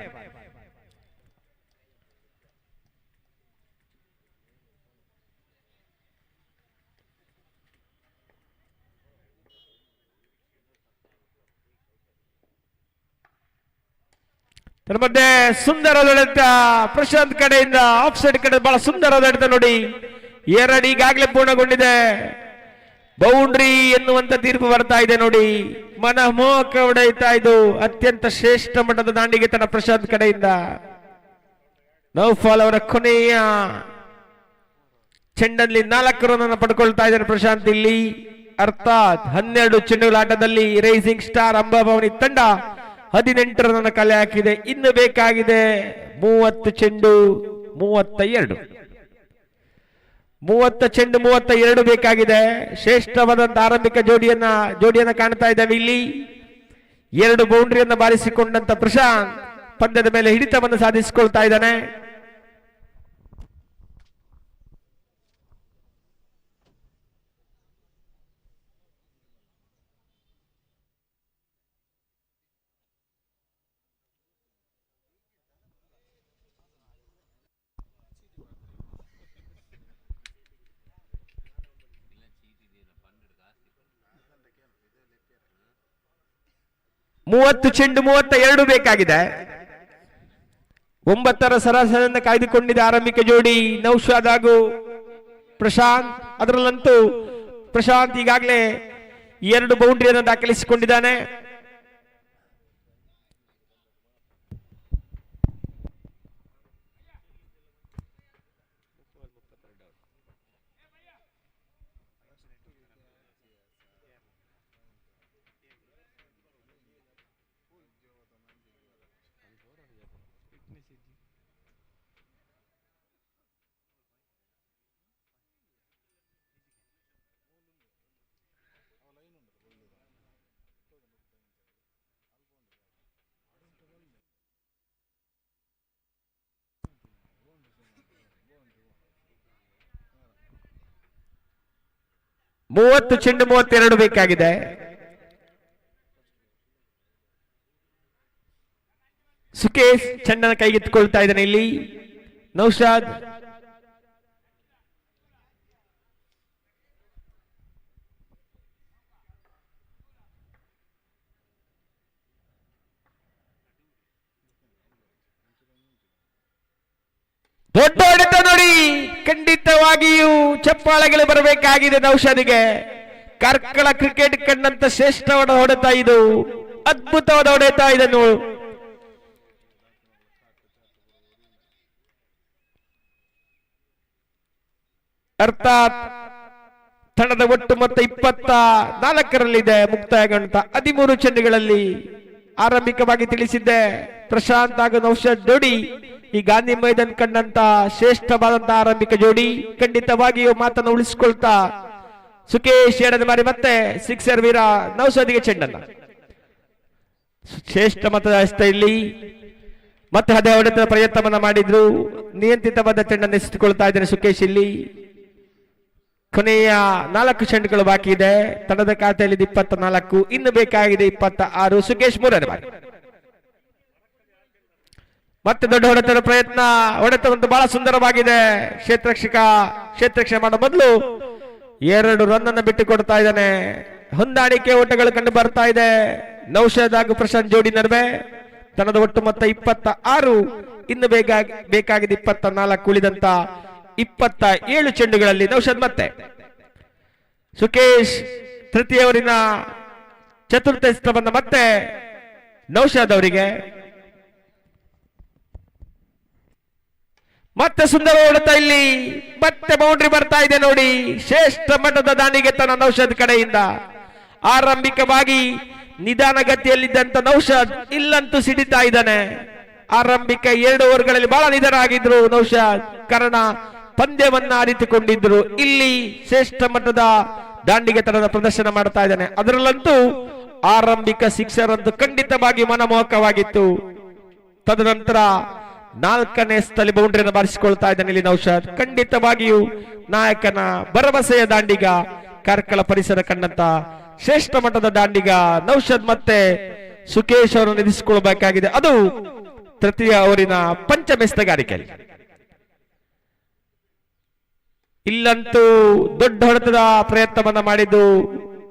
ತನ್ನ ಮಧ್ಯೆ ಸುಂದರವಾದ ಹೊಡೆತ ಪ್ರಶಾಂತ್ ಕಡೆಯಿಂದ. ಆಫ್ ಸೈಡ್ ಕಡೆ ಬಹಳ ಸುಂದರವಾದ ಹೊಡೆತ ನೋಡಿ. 2 ಈಗಾಗಲೇ ಪೂರ್ಣಗೊಂಡಿದೆ. ಬೌಂಡ್ರಿ ಎನ್ನುವಂತ ತೀರ್ಪು ಬರ್ತಾ ಇದೆ ನೋಡಿ. ಮನಮೋಹಕ ಹೊಡೆಯುತ್ತಾ ಇದು. ಅತ್ಯಂತ ಶ್ರೇಷ್ಠ ಮಟ್ಟದ ದಾಂಡಿಗೆ ತನ್ನ ಪ್ರಶಾಂತ್ ಕಡೆಯಿಂದ. ನೌಫಾಲ್ ಅವರ ಕೊನೆಯ ಚೆಂಡಲ್ಲಿ 4 ರನ್ ಅನ್ನು ಪಡ್ಕೊಳ್ತಾ ಇದ್ದಾರೆ ಪ್ರಶಾಂತ್ ಇಲ್ಲಿ. ಅರ್ಥಾತ್ 12 ಚೆಂಡುಗಳ ಆಟದಲ್ಲಿ ರೈಸಿಂಗ್ ಸ್ಟಾರ್ ಅಂಬಾಭವನಿ ತಂಡ 18 ರನ್ ಅನ್ನು ಕಲೆ ಹಾಕಿದೆ. ಇನ್ನು ಬೇಕಾಗಿದೆ 30 ಚೆಂಡು 32. 30 ಚೆಂಡು 32 ಬೇಕಾಗಿದೆ. ಶ್ರೇಷ್ಠವಾದಂತ ಆರಂಭಿಕ ಜೋಡಿಯನ್ನ ಕಾಣ್ತಾ ಇದ್ದೇವೆ ಇಲ್ಲಿ. 2 ಬೌಂಡ್ರಿಯನ್ನು ಬಾರಿಸಿಕೊಂಡಂತ ಪ್ರಶಾಂತ್ ಪಂದ್ಯದ ಮೇಲೆ ಹಿಡಿತವನ್ನು ಸಾಧಿಸಿಕೊಳ್ತಾ ಇದ್ದಾನೆ. ಮೂವತ್ತು ಚೆಂಡು 32 ಬೇಕಾಗಿದೆ. 9ರ ಸರಾಸರಿಯಿಂದ ಕಾಯ್ದುಕೊಂಡಿದ್ದ ಆರಂಭಿಕ ಜೋಡಿ ನೌಶಾದ್ ಹಾಗೂ ಪ್ರಶಾಂತ್. ಅದರಲ್ಲಂತೂ ಪ್ರಶಾಂತ್ ಈಗಾಗಲೇ 2 ಬೌಂಡ್ರಿಯನ್ನು ದಾಖಲಿಸಿಕೊಂಡಿದ್ದಾನೆ. ಮೂವತ್ತು ಚೆಂಡು 32 ಬೇಕಾಗಿದೆ. ಸುಕೇಶ್ ಚೆಂಡನ್ನು ಕೈಗೆತ್ತಿಕೊಳ್ತಾ ಇದ್ದಾನೆ ಇಲ್ಲಿ. ನೌಶಾದ್ ದೊಡ್ಡ ಹೊಡೆತ ನೋಡಿ. ಖಂಡಿತವಾಗಿಯೂ ಚಪ್ಪಾಳೆಗಳು ಬರಬೇಕಾಗಿದೆ ನೌಶಾದಿಗೆ. ಕಾರ್ಕಳ ಕ್ರಿಕೆಟ್ ಕಂಡಂತ ಶ್ರೇಷ್ಠವಾದ ಹೊಡೆತ ಇದು. ಅದ್ಭುತವಾದ ಹೊಡೆತ ಇದನ್ನು. ಅರ್ಥಾತ್ ತಂಡದ ಒಟ್ಟು ಮೊತ್ತ 24ರಲ್ಲಿದೆ. ಮುಕ್ತಾಯಗೊಂಡ 13 ಚೆಂಡುಗಳಲ್ಲಿ ಆರಂಭಿಕವಾಗಿ ತಿಳಿಸಿದ್ದೆ ಪ್ರಶಾಂತ್ ಹಾಗೂ ನೌಶಾದ್ ಜೋಡಿ ಈ ಗಾಂಧಿ ಮೈದಾನ್ ಕಂಡಂತ ಶ್ರೇಷ್ಠವಾದಂತಹ ಆರಂಭಿಕ ಜೋಡಿ. ಖಂಡಿತವಾಗಿಯೂ ಮಾತನ್ನು ಉಳಿಸಿಕೊಳ್ತಾ ಸುಕೇಶ್ 2ನೇ ಬಾರಿ ಮತ್ತೆ ಸಿಕ್ಸರ್ ವೀರ ನೌಶಾದಿಗೆ ಚೆಂಡನ್ನ ಶ್ರೇಷ್ಠ ಮತದ ಇಲ್ಲಿ ಮತ್ತೆ ಅದೇ ಹೊಡೆತ ಪ್ರಯತ್ನವನ್ನ ಮಾಡಿದ್ರು. ನಿಯಂತ್ರಿತವಾದ ಚೆಂಡನ್ನು ಎಸೆದುಕೊಳ್ತಾ ಇದ್ದಾರೆ ಸುಕೇಶ್ ಇಲ್ಲಿ. ಕೊನೆಯ 4 ಚೆಂಡುಗಳು ಬಾಕಿ ಇದೆ. ತಂಡದ ಖಾತೆಯಲ್ಲಿ 24, ಇನ್ನು ಬೇಕಾಗಿದೆ 26. ಸುಕೇಶ್ 3ನೇ ಬಾರಿ. ಮತ್ತೆ ದೊಡ್ಡ ಹೊಡೆತದ ಪ್ರಯತ್ನ, ಹೊಡೆತವಂತೂ ಬಹಳ ಸುಂದರವಾಗಿದೆ. ಕ್ಷೇತ್ರಕ್ಷೆ ಮಾಡೋ ಮೊದಲು 2 ರನ್ ಅನ್ನು ಬಿಟ್ಟು ಕೊಡ್ತಾ ಇದ್ದಾನೆ. ಹೊಂದಾಣಿಕೆ ಓಟಗಳು ಕಂಡು ಬರ್ತಾ ಇದೆ. ನೌಷಾದ್ ಹಾಗೂ ಪ್ರಶಾಂತ್ ಜೋಡಿ ನಡುವೆ. ತನ್ನದ ಒಟ್ಟು ಮೊತ್ತ 26. ಇನ್ನು ಬೇಕಾಗಿದೆ 24. ಉಳಿದಂತ 27 ಚೆಂಡುಗಳಲ್ಲಿ ನೌಷಾದ್ ಮತ್ತೆ ಸುಕೇಶ್ ತೃತೀಯವರಿನ ಚತುರ್ಥ ಸ್ಥಾನವನ್ನು ಮತ್ತೆ ನೌಷಾದ್ ಅವರಿಗೆ. ಮತ್ತೆ ಸುಂದರ ಹೊಡೆತ, ಇಲ್ಲಿ ಮತ್ತೆ ಬೌಂಡ್ರಿ ಬರ್ತಾ ಇದೆ ನೋಡಿ. ಶ್ರೇಷ್ಠ ಮಟ್ಟದ ದಾಂಡಿಗೆ ತನ್ನ ನೌಷಾದ್ ಕಡೆಯಿಂದ. ಆರಂಭಿಕವಾಗಿ ನಿಧಾನಗತಿಯಲ್ಲಿದ್ದಂತ ನೌಷಾದ್ ಇಲ್ಲಂತೂ ಸಿಡಿತಾ ಇದ್ದಾನೆ. ಆರಂಭಿಕ 2 ಓವರ್ಗಳಲ್ಲಿ ಬಹಳ ನಿಧಾನ ಆಗಿದ್ರು ನೌಷಾದ್, ಕಾರಣ ಪಂದ್ಯವನ್ನ ಅರಿತುಕೊಂಡಿದ್ರು. ಇಲ್ಲಿ ಶ್ರೇಷ್ಠ ಮಟ್ಟದ ದಾಂಡಿಗೆ ತನದ ಪ್ರದರ್ಶನ ಮಾಡ್ತಾ ಇದ್ದಾನೆ. ಅದರಲ್ಲಂತೂ ಆರಂಭಿಕ ಸಿಕ್ಸರ್ ಅಂತೂ ಖಂಡಿತವಾಗಿ ಮನಮೋಹಕವಾಗಿತ್ತು. ತದನಂತರ 4ನೇ ಸ್ಥಳಿ ಬೌಂಡ್ರಿಯನ್ನು ಬಾರಿಸಿಕೊಳ್ತಾ ಇದ್ದಾನೆ ಇಲ್ಲಿ ನೌಷಾದ್. ಖಂಡಿತವಾಗಿಯೂ ನಾಯಕನ ಭರವಸೆಯ ದಾಂಡಿಗ, ಕಾರ್ಕಳ ಪರಿಸರ ಕಂಡಂತ ಶ್ರೇಷ್ಠ ಮಟ್ಟದ ದಾಂಡಿಗ ನೌಷಾದ್ ಮತ್ತೆ ಸುಕೇಶ್ ಅವರನ್ನು ಎದುರಿಸಿಕೊಳ್ಳಬೇಕಾಗಿದೆ. ಅದು ತೃತೀಯ ಓವರಿನ ಪಂಚಮೆಸ್ತಗಾರಿಕೆಯಲ್ಲಿ. ಇಲ್ಲಂತೂ ದೊಡ್ಡ ಹೊಡೆತದ ಪ್ರಯತ್ನವನ್ನ ಮಾಡಿದ್ದು.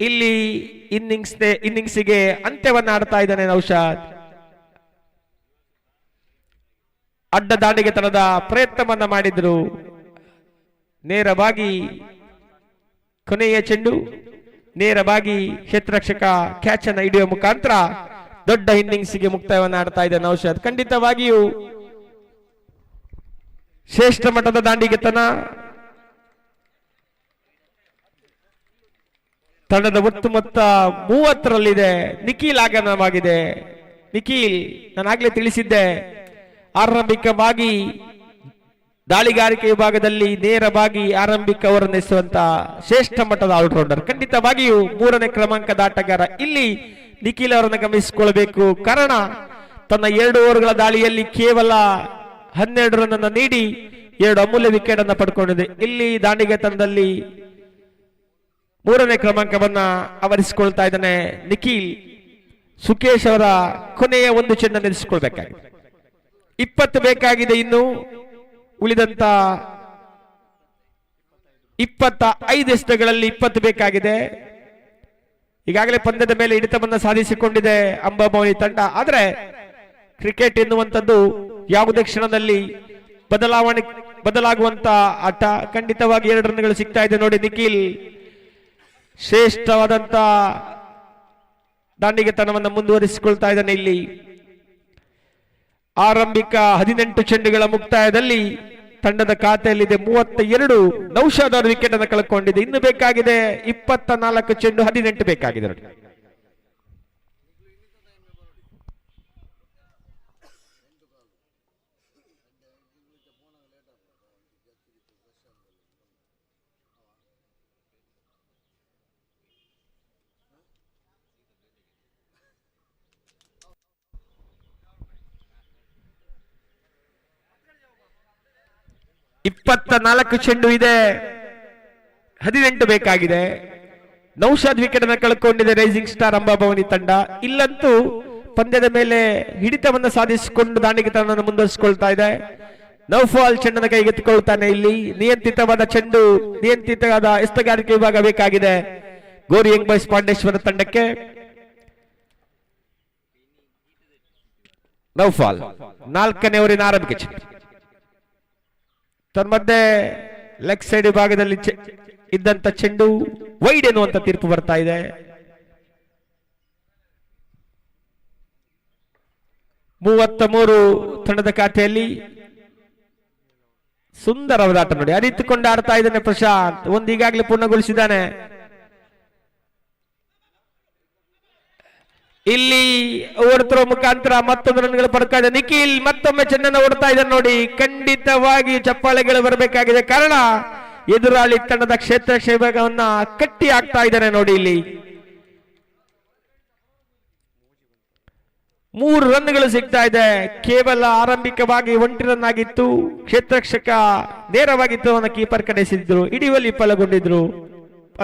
ಇಲ್ಲಿ ಇನ್ನಿಂಗ್ಸ್ಗೆ ಅಂತ್ಯವನ್ನ ಆಡ್ತಾ ಇದ್ದಾನೆ ನೌಷಾದ್. ಅಡ್ಡ ದಾಂಡಿಗೆ ತನದ ಪ್ರಯತ್ನವನ್ನ ಮಾಡಿದ್ರು. ನೇರವಾಗಿ ಕೊನೆಯ ಚೆಂಡು ನೇರವಾಗಿ ಕ್ಷೇತ್ರರಕ್ಷಕ ಕ್ಯಾಚ್ ಅನ್ನು ಹಿಡಿಯುವ ಮುಖಾಂತರ ದೊಡ್ಡ ಇನ್ನಿಂಗ್ಸ್ಗೆ ಮುಕ್ತಾಯವನ್ನ ಆಡ್ತಾ ಇದೆ ನೌಷಾದ್. ಖಂಡಿತವಾಗಿಯೂ ಶ್ರೇಷ್ಠ ಮಟ್ಟದ ದಾಂಡಿಗೆತನ. ತಂಡದ ಒಟ್ಟು ಮೊತ್ತ 30ರಲ್ಲಿದೆ. ನಿಖಿಲ್ ಆಗಮನವಾಗಿದೆ. ನಿಖಿಲ್, ನಾನಾಗ್ಲೇ ತಿಳಿಸಿದ್ದೆ, ಆರಂಭಿಕವಾಗಿ ದಾಳಿಗಾರಿಕೆ ವಿಭಾಗದಲ್ಲಿ ನೇರವಾಗಿ ಆರಂಭಿಕ ಓವರನ್ನು ಎಸೆಯುವಂತ ಶ್ರೇಷ್ಠ ಮಟ್ಟದ ಆಲ್ರೌಂಡರ್. ಖಂಡಿತವಾಗಿಯೂ 3ನೇ ಕ್ರಮಾಂಕದ ಆಟಗಾರ. ಇಲ್ಲಿ ನಿಖಿಲ್ ಅವರನ್ನು ಗಮನಿಸಿಕೊಳ್ಳಬೇಕು. ಕಾರಣ ತನ್ನ 2 ಓವರ್ಗಳ ದಾಳಿಯಲ್ಲಿ ಕೇವಲ 12 ರನ್ ಅನ್ನು ನೀಡಿ 2 ಅಮೂಲ್ಯ ವಿಕೆಟ್ ಅನ್ನು ಪಡ್ಕೊಂಡಿದೆ. ಇಲ್ಲಿ ದಾಂಡಿಗೆತನದಲ್ಲಿ 3ನೇ ಕ್ರಮಾಂಕವನ್ನ ಆವರಿಸಿಕೊಳ್ತಾ ಇದ್ದಾನೆ ನಿಖಿಲ್. ಸುಕೇಶ್ ಅವರ ಕೊನೆಯ 1 ಚೆಂಡನ್ನು ಎದುರಿಸಿಕೊಳ್ಬೇಕಾಗಿದೆ. 20 ಬೇಕಾಗಿದೆ. ಇನ್ನು ಉಳಿದಂತ 25 ಎಸೆತಗಳಲ್ಲಿ 20 ಬೇಕಾಗಿದೆ. ಈಗಾಗಲೇ ಪಂದ್ಯದ ಮೇಲೆ ಹಿಡಿತವನ್ನ ಸಾಧಿಸಿಕೊಂಡಿದೆ ಅಂಬಾಮೌಲಿ ತಂಡ. ಆದ್ರೆ ಕ್ರಿಕೆಟ್ ಎನ್ನುವಂಥದ್ದು ಯಾವುದೇ ಕ್ಷಣದಲ್ಲಿ ಬದಲಾಗುವಂತ ಆಟ. ಖಂಡಿತವಾಗಿ 2 ರನ್ಗಳು ಸಿಗ್ತಾ ಇದೆ ನೋಡಿ. ನಿಖಿಲ್ ಶ್ರೇಷ್ಠವಾದಂತ ದಾಂಡಿಗೆತನವನ್ನು ಮುಂದುವರಿಸಿಕೊಳ್ತಾ ಇದ್ದಾನೆ. ಇಲ್ಲಿ ಆರಂಭಿಕ 18 ಚೆಂಡುಗಳ ಮುಕ್ತಾಯದಲ್ಲಿ ತಂಡದ ಖಾತೆಯಲ್ಲಿದೆ 32. ನೌಷಾದ್ ಅವರು ವಿಕೆಟ್ ಅನ್ನು ಕಳ್ಕೊಂಡಿದೆ. ಇನ್ನು ಬೇಕಾಗಿದೆ 24 ಚೆಂಡು, 18 ಬೇಕಾಗಿದೆ ನೋಡಿ. ಇಪ್ಪತ್ತ ಚೆಂಡು ಇದೆ, 18 ಬೇಕಾಗಿದೆ. ನೌಷಾದ್ ವಿಕೆಟ್ ಅನ್ನು ಕಳ್ಕೊಂಡಿದೆ ರೈಸಿಂಗ್ ಸ್ಟಾರ್ ಅಂಬಾಭವನಿ ತಂಡ. ಇಲ್ಲಂತೂ ಪಂದ್ಯದ ಮೇಲೆ ಹಿಡಿತವನ್ನು ಸಾಧಿಸಿಕೊಂಡು ದಾಂಡಿಗೆತನವನ್ನು ಮುಂದುವರಿಸಿಕೊಳ್ತಾ ಇದೆ. ನೌಫಾಲ್ ಚೆಂಡನ್ನು ಕೈಗೆತ್ತಿಕೊಳ್ತಾನೆ. ಇಲ್ಲಿ ನಿಯಂತ್ರಿತವಾದ ಚೆಂಡು, ನಿಯಂತ್ರಿತವಾದ ಎಸ್ತಗಾರಿಕೆ ವಿಭಾಗ ಬೇಕಾಗಿದೆ ಗೋರಿ ಯಂಗ್ ಬಾಯ್ಸ್ ಪಾಂಡೇಶ್ವರ ತಂಡಕ್ಕೆ. ನೌಫಾಲ್ 4ನೇ ಓವರಿನ ಆರಂಭಿಕ ಚೆಂಡು. ತನ್ಮಧ್ಯೆ ಲೆಗ್ ಸೈಡ್ ವಿಭಾಗದಲ್ಲಿ ಇದ್ದಂತ ಚೆಂಡು ವೈಡ್ ಎನ್ನುವಂತ ತೀರ್ಪು ಬರ್ತಾ ಇದೆ. ಮೂವತ್ತ ತಂಡದ ಖಾತೆಯಲ್ಲಿ ಸುಂದರವಾದ ಆಟ ನೋಡಿ, ಅರಿತುಕೊಂಡು ಆಡ್ತಾ ಇದ್ದಾನೆ ಪ್ರಶಾಂತ್. ಒಂದು ಈಗಾಗಲೇ ಪೂರ್ಣಗೊಳಿಸಿದ್ದಾನೆ. ಇಲ್ಲಿ ಓಡ್ತಿರೋ ಮುಖಾಂತರ ಮತ್ತೊಂದು ರನ್ಗಳು ಪಡ್ತಾ ಇದೆ. ನಿಖಿಲ್ ಮತ್ತೊಮ್ಮೆ ಚೆಂಡನ್ನು ಓಡ್ತಾ ಇದ್ದಾನೆ ನೋಡಿ. ಖಂಡಿತವಾಗಿ ಚಪ್ಪಾಳೆಗಳು ಬರಬೇಕಾಗಿದೆ, ಕಾರಣ ಎದುರಾಳಿ ತಂಡದ ಕ್ಷೇತ್ರ ವಿಭಾಗವನ್ನ ಕಟ್ಟಿ ಹಾಕ್ತಾ ಇದ್ದಾನೆ ನೋಡಿ. ಇಲ್ಲಿ 3 ರನ್ಗಳು ಸಿಗ್ತಾ ಇದೆ. ಕೇವಲ ಆರಂಭಿಕವಾಗಿ 1 ರನ್ ಆಗಿತ್ತು. ಕ್ಷೇತ್ರರಕ್ಷಕ ನೇರವಾಗಿತ್ತು, ಅವನ ಕೀಪರ್ ಕಡೆಸಿದ್ರು, ಹಿಡಿಯುವಲ್ಲಿ ವಿಫಲಗೊಂಡಿದ್ರು.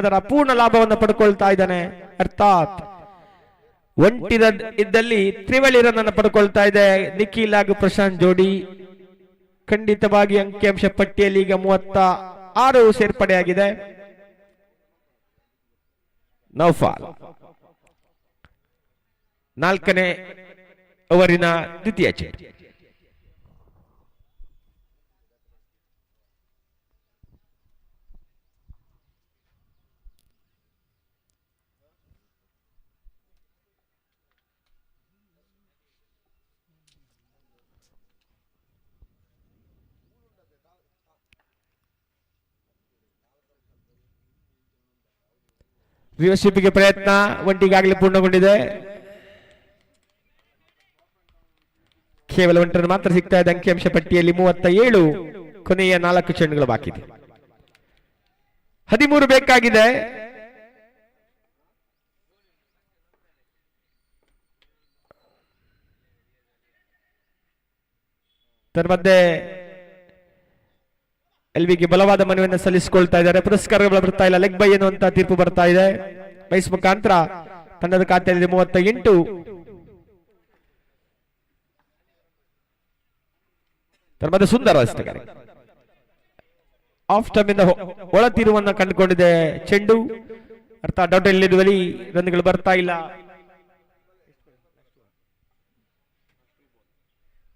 ಅದರ ಪೂರ್ಣ ಲಾಭವನ್ನು ಪಡ್ಕೊಳ್ತಾ ಇದ್ದಾನೆ. ಅರ್ಥಾತ್ ಒಂಟಿ ರನ್ ಇದ್ದಲ್ಲಿ ತ್ರಿವಳಿ ರನ್ ಅನ್ನು ಪಡ್ಕೊಳ್ತಾ ಇದೆ ನಿಖಿಲ್ ಹಾಗೂ ಪ್ರಶಾಂತ್ ಜೋಡಿ. ಖಂಡಿತವಾಗಿ ಅಂಕಿಅಂಶ ಪಟ್ಟಿಯಲ್ಲಿ ಈಗ 36 ಸೇರ್ಪಡೆಯಾಗಿದೆ. ನೌಫಾಲ್ 4ನೇ ಓವರಿನ ದ್ವಿತೀಯ ಚೆಂಡು. ರಿವರ್ಶಿಪ್ಗೆ ಪ್ರಯತ್ನ ಒಂಟಿಗಾಗಲೇ ಪೂರ್ಣಗೊಂಡಿದೆ. ಕೇವಲ 1 ರನ್ ಮಾತ್ರ ಸಿಗ್ತಾ ಇದೆ ಅಂಕಿಅಂಶ ಪಟ್ಟಿಯಲ್ಲಿ. 37 ಕೊನೆಯ 4 ಚೆಂಡುಗಳು ಬಾಕಿ ಇದೆ. 13 ಬೇಕಾಗಿದೆ. ತನ್ನ ಮಧ್ಯೆ ಎಲ್ವಿಗೆ ಬಲವಾದ ಮನವಿಯನ್ನು ಸಲ್ಲಿಸಿಕೊಳ್ತಾ ಇದ್ದಾರೆ. ಪುರಸ್ಕಾರಗಳು ಬರ್ತಾ ಇಲ್ಲ, ಲೆಗ್ ಬೈ ಎನ್ನುವಂತ ತೀರ್ಪು ಬರ್ತಾ ಇದೆ. ವೈಸ್ ಮುಖಾಂತರ ತಂಡದ ಖಾತೆಯಲ್ಲಿ 38. ತನ್ನ ಮಧ್ಯೆ ಸುಂದರ ಆಫ್ ಟೈಮ್ ಇಂದ ಒಳ ತೀರುವನ್ನು ಕಂಡುಕೊಂಡಿದೆ ಚೆಂಡು. ಅರ್ಥ ಡೌಟ್ ಎಲ್ಲಿರುವಲ್ಲಿ ರನ್ಗಳು ಬರ್ತಾ ಇಲ್ಲ.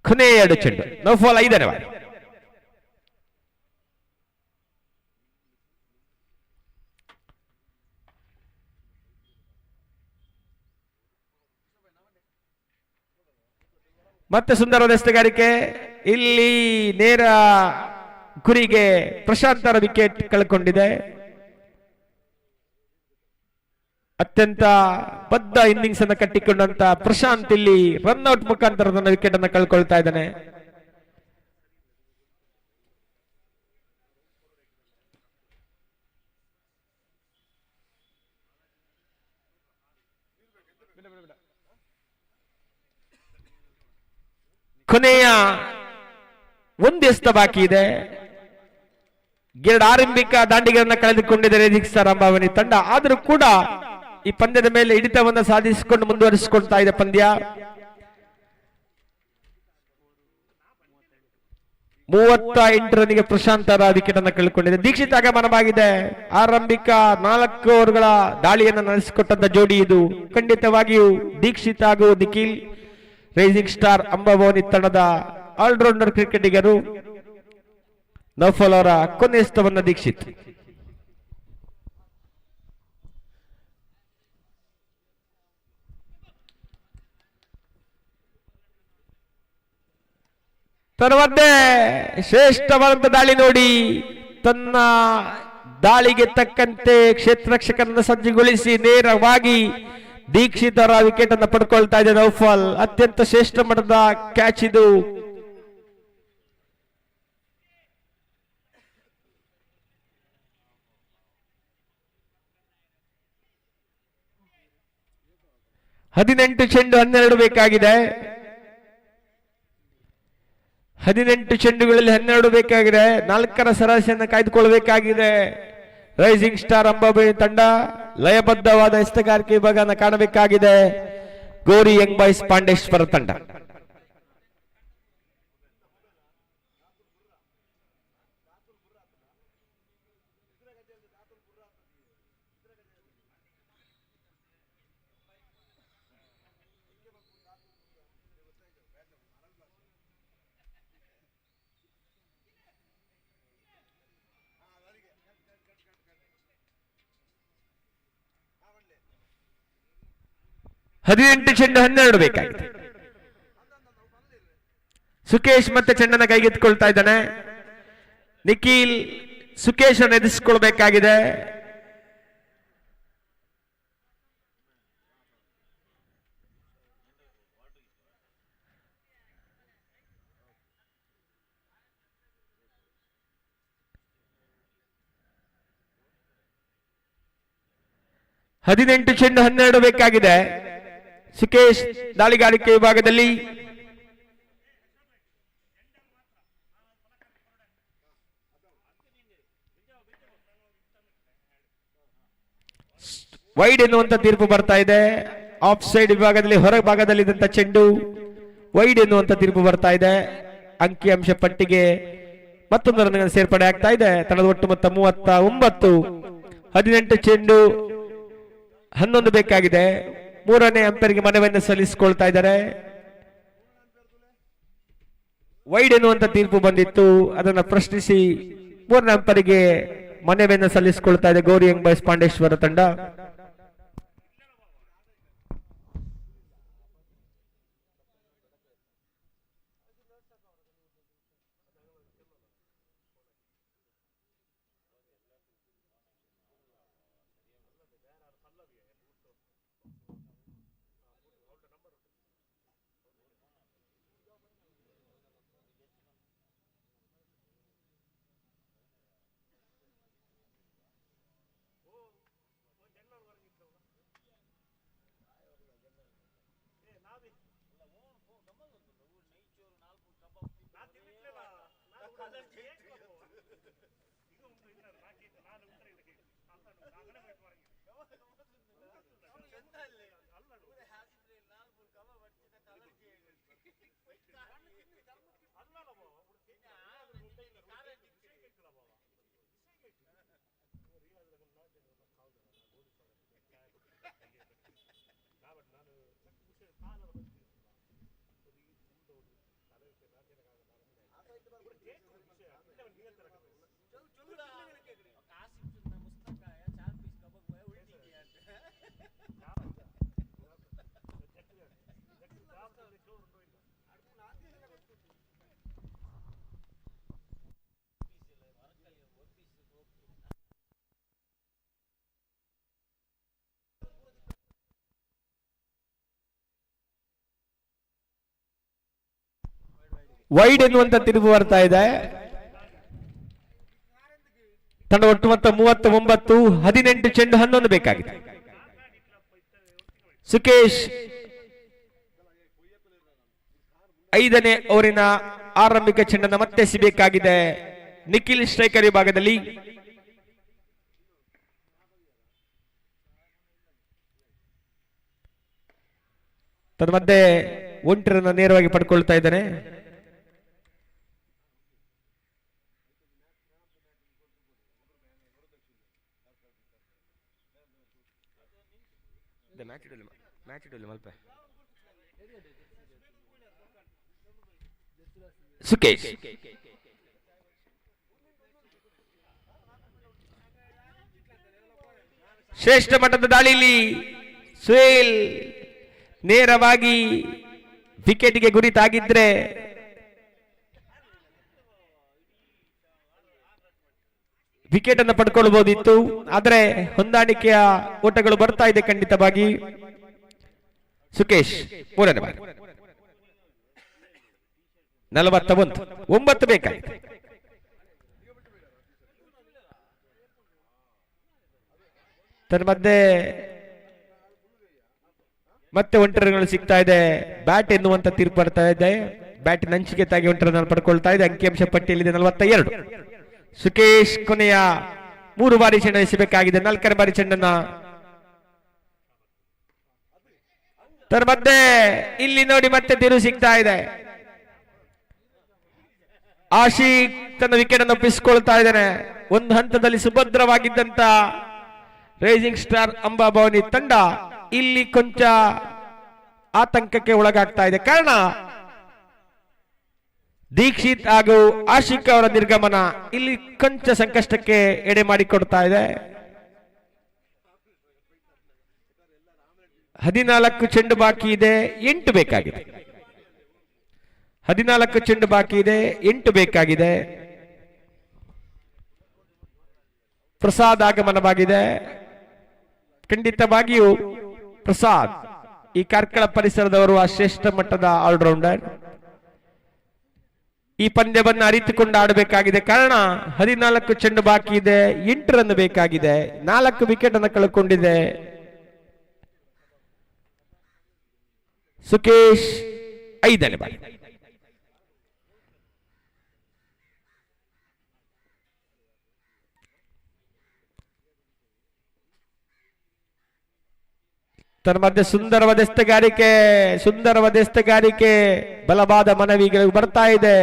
ಕೊನೆಯ 2 ಚೆಂಡು. ನೌಫಾಲ್ 5ನೇ ಬಾರಿ. ಮತ್ತೆ ಸುಂದರವಾದ ಎಸೆಗಾರಿಕೆ. ಇಲ್ಲಿ ನೇರ ಗುರಿಗೆ ಪ್ರಶಾಂತರ ವಿಕೆಟ್ ಕಳ್ಕೊಂಡಿದೆ. ಅತ್ಯಂತ ಬದ್ಧ ಇನ್ನಿಂಗ್ಸ್ ಅನ್ನು ಕಟ್ಟಿಕೊಂಡಂತ ಪ್ರಶಾಂತ್ ಇಲ್ಲಿ ರನ್ಔಟ್ ಮುಖಾಂತರ ತನ್ನ ವಿಕೆಟ್ ಅನ್ನು ಕಳ್ಕೊಳ್ತಾ ಇದ್ದಾನೆ. ಕೊನೆಯ 1 ಎಸೆತ ಬಾಕಿ ಇದೆ. 2 ಆರಂಭಿಕ ದಾಂಡಿಗಳನ್ನು ಕಳೆದುಕೊಂಡಿದೆ ರೇಸಿಂಗ್ ಸ್ಟಾರ್ ಅಂಬಾವನಿ ತಂಡ. ಆದರೂ ಕೂಡ ಈ ಪಂದ್ಯದ ಮೇಲೆ ಹಿಡಿತವನ್ನು ಸಾಧಿಸಿಕೊಂಡು ಮುಂದುವರಿಸಿಕೊಳ್ತಾ ಇದೆ ಪಂದ್ಯ. 38 ರನ್ನಿಗೆ ಪ್ರಶಾಂತರ ವಿಕೆಟ್ ಅನ್ನು ಕಳೆದುಕೊಂಡಿದೆ. ದೀಕ್ಷಿತ್ ಆಗಮನವಾಗಿದೆ. ಆರಂಭಿಕ 4 ಓವರ್ಗಳ ದಾಳಿಯನ್ನು ನಡೆಸಿಕೊಟ್ಟಂತ ಜೋಡಿ ಇದು. ಖಂಡಿತವಾಗಿಯೂ ದೀಕ್ಷಿತ್ ಹಾಗೂ ನಿಖಿಲ್ ರೈಸಿಂಗ್ ಸ್ಟಾರ್ ಅಂಬಾವನಿ ತಂಡದ ಆಲ್ರೌಂಡರ್ ಕ್ರಿಕೆಟಿಗರು. ನೌಫಲ್ ಅವರ ಕೊನೆಯ ಎಸೆತವನ್ನು ದೀಕ್ಷಿತ್. ತರುವಾಯ ಶ್ರೇಷ್ಠವಾದಂತ ದಾಳಿ ನೋಡಿ ತನ್ನ ದಾಳಿಗೆ ತಕ್ಕಂತೆ ಕ್ಷೇತ್ರ ರಕ್ಷಕರನ್ನು ಸಜ್ಜುಗೊಳಿಸಿ ನೇರವಾಗಿ ದೀಕ್ಷಿತ್ ಅವರ ವಿಕೆಟ್ ಅನ್ನು ಪಡ್ಕೊಳ್ತಾ ಇದೆ ನೌಫಲ್. ಅತ್ಯಂತ ಶ್ರೇಷ್ಠ ಮಟ್ಟದ ಕ್ಯಾಚ್ ಇದು. ಹದಿನೆಂಟು ಚೆಂಡು 12 ಬೇಕಾಗಿದೆ. 18 ಚೆಂಡುಗಳಲ್ಲಿ 12 ಬೇಕಾಗಿದೆ. 4ರ ಸರಾಸರಿಯನ್ನು ಕಾಯ್ದುಕೊಳ್ಳಬೇಕಾಗಿದೆ ರೈಸಿಂಗ್ ಸ್ಟಾರ್ ಅಂಬಾವನಿ ತಂಡ. ಲಯಬದ್ಧವಾದ ಎಸೆಗಾರಿಕೆ ವಿಭಾಗನ ಕಾಣಬೇಕಾಗಿದೆ ಗೋರಿ ಯಂಗ್ ಬಾಯ್ಸ್ ಪಾಂಡೇಶ್ವರ ತಂಡ. ಹದಿನೆಂಟು ಚೆಂಡು 12 ಬೇಕಾಗಿದೆ. ಸುಕೇಶ್ ಮತ್ತೆ ಚೆಂಡನ್ನು ಕೈಗೆತ್ತಿಕೊಳ್ತಾ ಇದ್ದಾನೆ. ನಿಖಿಲ್ ಸುಕೇಶ್ ಅನ್ನು ಎದುರಿಸಿಕೊಳ್ಬೇಕಾಗಿದೆ. ಹದಿನೆಂಟು ಚೆಂಡು 12 ಬೇಕಾಗಿದೆ. ಸುಕೇಶ್ ದಾಳಿಗಾರಿಕೆ ವಿಭಾಗದಲ್ಲಿ ವೈಡ್ ಎನ್ನುವಂತ ತೀರ್ಪು ಬರ್ತಾ ಇದೆ. ಆಫ್ ಸೈಡ್ ವಿಭಾಗದಲ್ಲಿ ಹೊರ ಭಾಗದಲ್ಲಿದ್ದಂತ ಚೆಂಡು ವೈಡ್ ಎನ್ನುವಂತ ತೀರ್ಪು ಬರ್ತಾ ಇದೆ. ಅಂಕಿಅಂಶ ಪಟ್ಟಿಗೆ ಮತ್ತೊಂದು ರನ್ ಸೇರ್ಪಡೆ ಆಗ್ತಾ ಇದೆ. ತಂಡದ ಒಟ್ಟು ಮೊತ್ತ 39. 18 ಚೆಂಡು 11 ಬೇಕಾಗಿದೆ. ಮೂರನೇ ಅಂಪೈರ್ಗೆ ಮನವಿಯನ್ನು ಸಲ್ಲಿಸಿಕೊಳ್ತಾ ಇದ್ದಾರೆ. ವೈಡ್ ಎನ್ನುವಂತ ತೀರ್ಪು ಬಂದಿತ್ತು, ಅದನ್ನು ಪ್ರಶ್ನಿಸಿ ಮೂರನೇ ಅಂಪೈರ್ಗೆ ಮನವಿಯನ್ನು ಸಲ್ಲಿಸಿಕೊಳ್ತಾ ಇದೆ ಗೌರಿ ಯಂಗ್ ಬಾಯ್ಸ್ ಪಾಂಡೇಶ್ವರ ತಂಡ. ವೈಡ್ ಎನ್ನುವಂತ ತಿರುವು ಬರ್ತಾ ಇದೆ. ತಂಡ ಒಟ್ಟು ಮೊತ್ತ 39. 18 ಚೆಂಡು 11 ಬೇಕಾಗಿದೆ. ಸುಕೇಶ್ 5ನೇ ಓವರಿನ ಆರಂಭಿಕ ಚೆಂಡನ್ನು ಮತ್ತೆ ಎಸಿಬೇಕಾಗಿದೆ. ನಿಖಿಲ್ ಸ್ಟ್ರೈಕರ್ ವಿಭಾಗದಲ್ಲಿ. ತನ್ನ ಮಧ್ಯೆ ಒಂಟರನ್ನ ನೇರವಾಗಿ ಪಡ್ಕೊಳ್ತಾ ಇದ್ದಾನೆ. ಸುಕೇಶ್ ಶ್ರೇಷ್ಠ ಮಟ್ಟದ ದಾಳಿಯಲ್ಲಿ ಸುಹೇಲ್ ನೇರವಾಗಿ ವಿಕೆಟ್ಗೆ ಗುರಿತಾಗಿದ್ರೆ ವಿಕೆಟ್ ಅನ್ನು ಪಡ್ಕೊಳ್ಬಹುದಿತ್ತು. ಆದರೆ ಹೊಂದಾಣಿಕೆಯ ಓಟಗಳು ಬರ್ತಾ ಇದೆ ಖಂಡಿತವಾಗಿ. ಸುಕೇಶ್ 3ನೇ ಬಾರಿ 41. 9 ಬೇಕಾಗಿದೆ. ತನ್ನ ಮಧ್ಯೆ ಮತ್ತೆ ಒಂಟರಗಳು ಸಿಗ್ತಾ ಇದೆ. ಬ್ಯಾಟ್ ಎನ್ನುವಂತ ತೀರ್ಪು ಬರ್ತಾ ಇದೆ. ಬ್ಯಾಟಿನ ಅಂಚಿಗೆ ತಾಗಿ ಒಂಟರನ್ನು ಪಡ್ಕೊಳ್ತಾ ಇದೆ. ಅಂಕಿಅಂಶ ಪಟ್ಟಿಯಲ್ಲಿದೆ 42. ಸುಕೇಶ್ ಕೊನೆಯ 3 ಬಾರಿ ಚೆಂಡ ಎಸಬೇಕಾಗಿದೆ. 4ನೇ ಬಾರಿ ಚೆಂಡನ್ನ ತನ್ನ ಮಧ್ಯೆ ಇಲ್ಲಿ ನೋಡಿ ಮತ್ತೆ ತಿರುವು ಸಿಗ್ತಾ ಇದೆ. ಆಶಿಕ್ ತನ್ನ ವಿಕೆಟ್ ಅನ್ನು ಒಪ್ಪಿಸಿಕೊಳ್ತಾ ಇದ್ದಾನೆ. ಒಂದು ಹಂತದಲ್ಲಿ ಸುಭದ್ರವಾಗಿದ್ದಂತ ರೈಸಿಂಗ್ ಸ್ಟಾರ್ ಅಂಬಾಭವಾನಿ ತಂಡ ಇಲ್ಲಿ ಕೊಂಚ ಆತಂಕಕ್ಕೆ ಒಳಗಾಗ್ತಾ ಇದೆ. ಕಾರಣ ದೀಕ್ಷಿತ್ ಹಾಗೂ ಆಶಿಕ್ ಅವರ ನಿರ್ಗಮನ ಇಲ್ಲಿ ಕೊಂಚ ಸಂಕಷ್ಟಕ್ಕೆ ಎಡೆ ಮಾಡಿಕೊಡ್ತಾ ಇದೆ. 14 ಚೆಂಡು ಬಾಕಿ ಇದೆ. 8 ಬೇಕಾಗಿದೆ. 14 ಚೆಂಡು ಬಾಕಿ ಇದೆ. 8 ಬೇಕಾಗಿದೆ. ಪ್ರಸಾದ್ ಆಗಮನವಾಗಿದೆ. ಖಂಡಿತವಾಗಿಯೂ ಪ್ರಸಾದ್ ಈ ಕಾರ್ಕಳ ಪರಿಸರದವರು ಶ್ರೇಷ್ಠ ಮಟ್ಟದ ಆಲ್ರೌಂಡರ್. ಈ ಪಂದ್ಯವನ್ನು ಅರಿತುಕೊಂಡು ಆಡಬೇಕಾಗಿದೆ. ಕಾರಣ 14 ಚೆಂಡು ಬಾಕಿ ಇದೆ. 8 ರನ್ ಬೇಕಾಗಿದೆ. 4 ವಿಕೆಟ್ ಅನ್ನು ಕಳ್ಕೊಂಡಿದೆ. ಸುಕೇಶ್ 5ನೇ ಬಾರಿ ತನ್ನ ಮಧ್ಯೆ ಸುಂದರವಾದ ಎಸ್ತಗಾರಿಕೆ ಬಲವಾದ ಮನವಿಗಳು ಬರ್ತಾ ಇದೆ.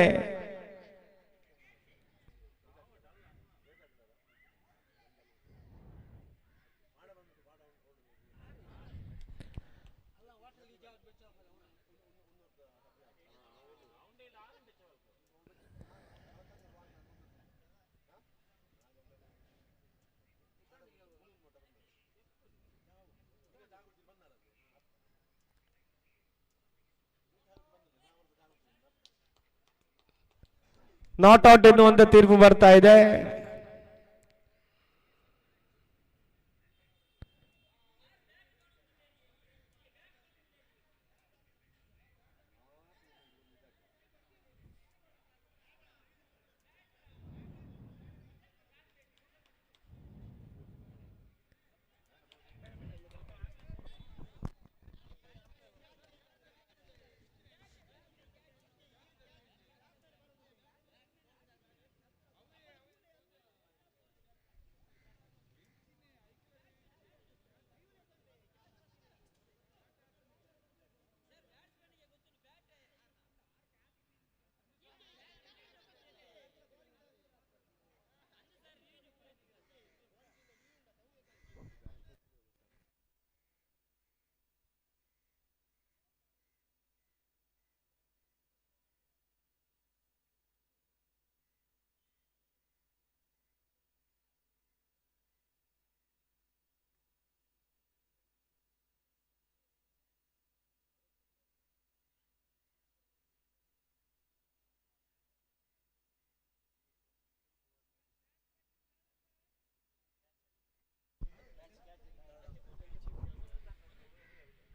ನಾಟ್ ಔಟ್ ಎನ್ನುವಂತ ತೀರ್ಪು ಬರ್ತಾ ಇದೆ.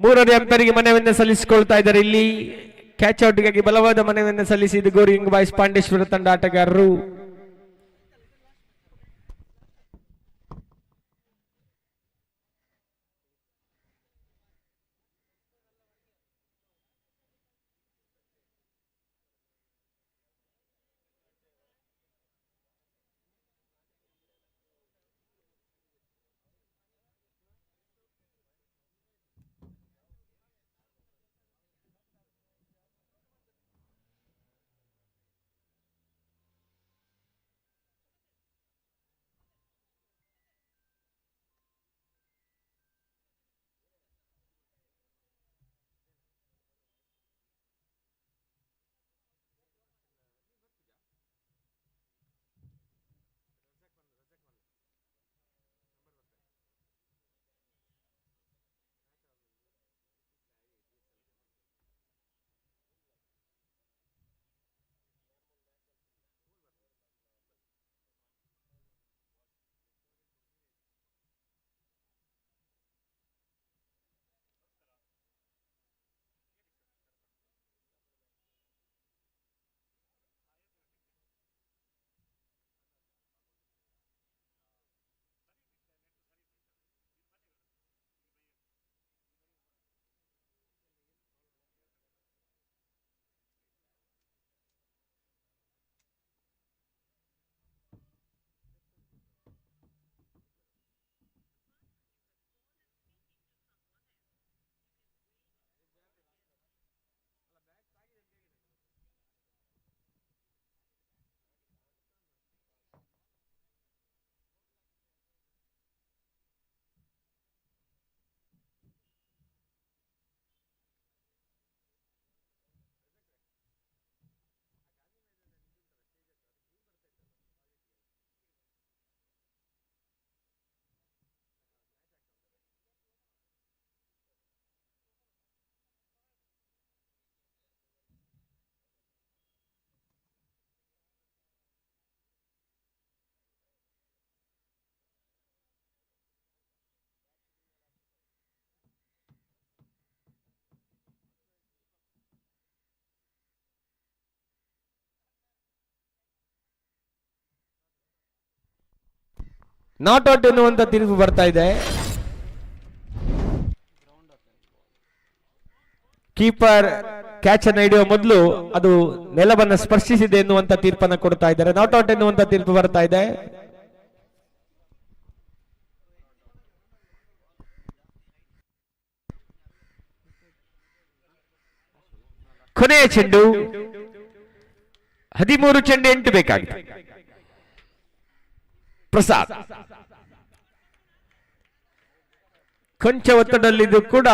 ಮೂರನೇ ಅಂಪೈರಿಗೆ ಮನವಿಯನ್ನು ಸಲ್ಲಿಸಿಕೊಳ್ತಾ ಇದ್ದಾರೆ. ಇಲ್ಲಿ ಕ್ಯಾಚ್ ಔಟ್ಗಾಗಿ ಬಲವಾದ ಮನವಿಯನ್ನು ಸಲ್ಲಿಸಿದ ಗೋರಿಂಗ್ ಬಾಯ್ಸ್ ಪಾಂಡೇಶ್ವರ ತಂಡ ಆಟಗಾರರು. ನಾಟ್ ಔಟ್ ಎನ್ನುವಂತ ತೀರ್ಪು ಬರ್ತಾ ಇದೆ. ಕೀಪರ್ ಕ್ಯಾಚ್ ಅನ್ನು ಹಿಡಿಯುವ ಮೊದಲು ಅದು ನೆಲವನ್ನು ಸ್ಪರ್ಶಿಸಿದೆ ಎನ್ನುವಂತ ತೀರ್ಪನ್ನು ಕೊಡ್ತಾ ಇದ್ದಾರೆ. ನಾಟ್ ಔಟ್ ಎನ್ನುವಂತ ತೀರ್ಪು ಬರ್ತಾ ಇದೆ. ಕೊನೆಯ ಚೆಂಡು 13 ಚೆಂಡು 8 ಬೇಕಾಗಿದೆ. ಪ್ರಸಾದ್ ಕೊಂಚ ಒತ್ತಡದಲ್ಲಿದ್ದು ಕೂಡ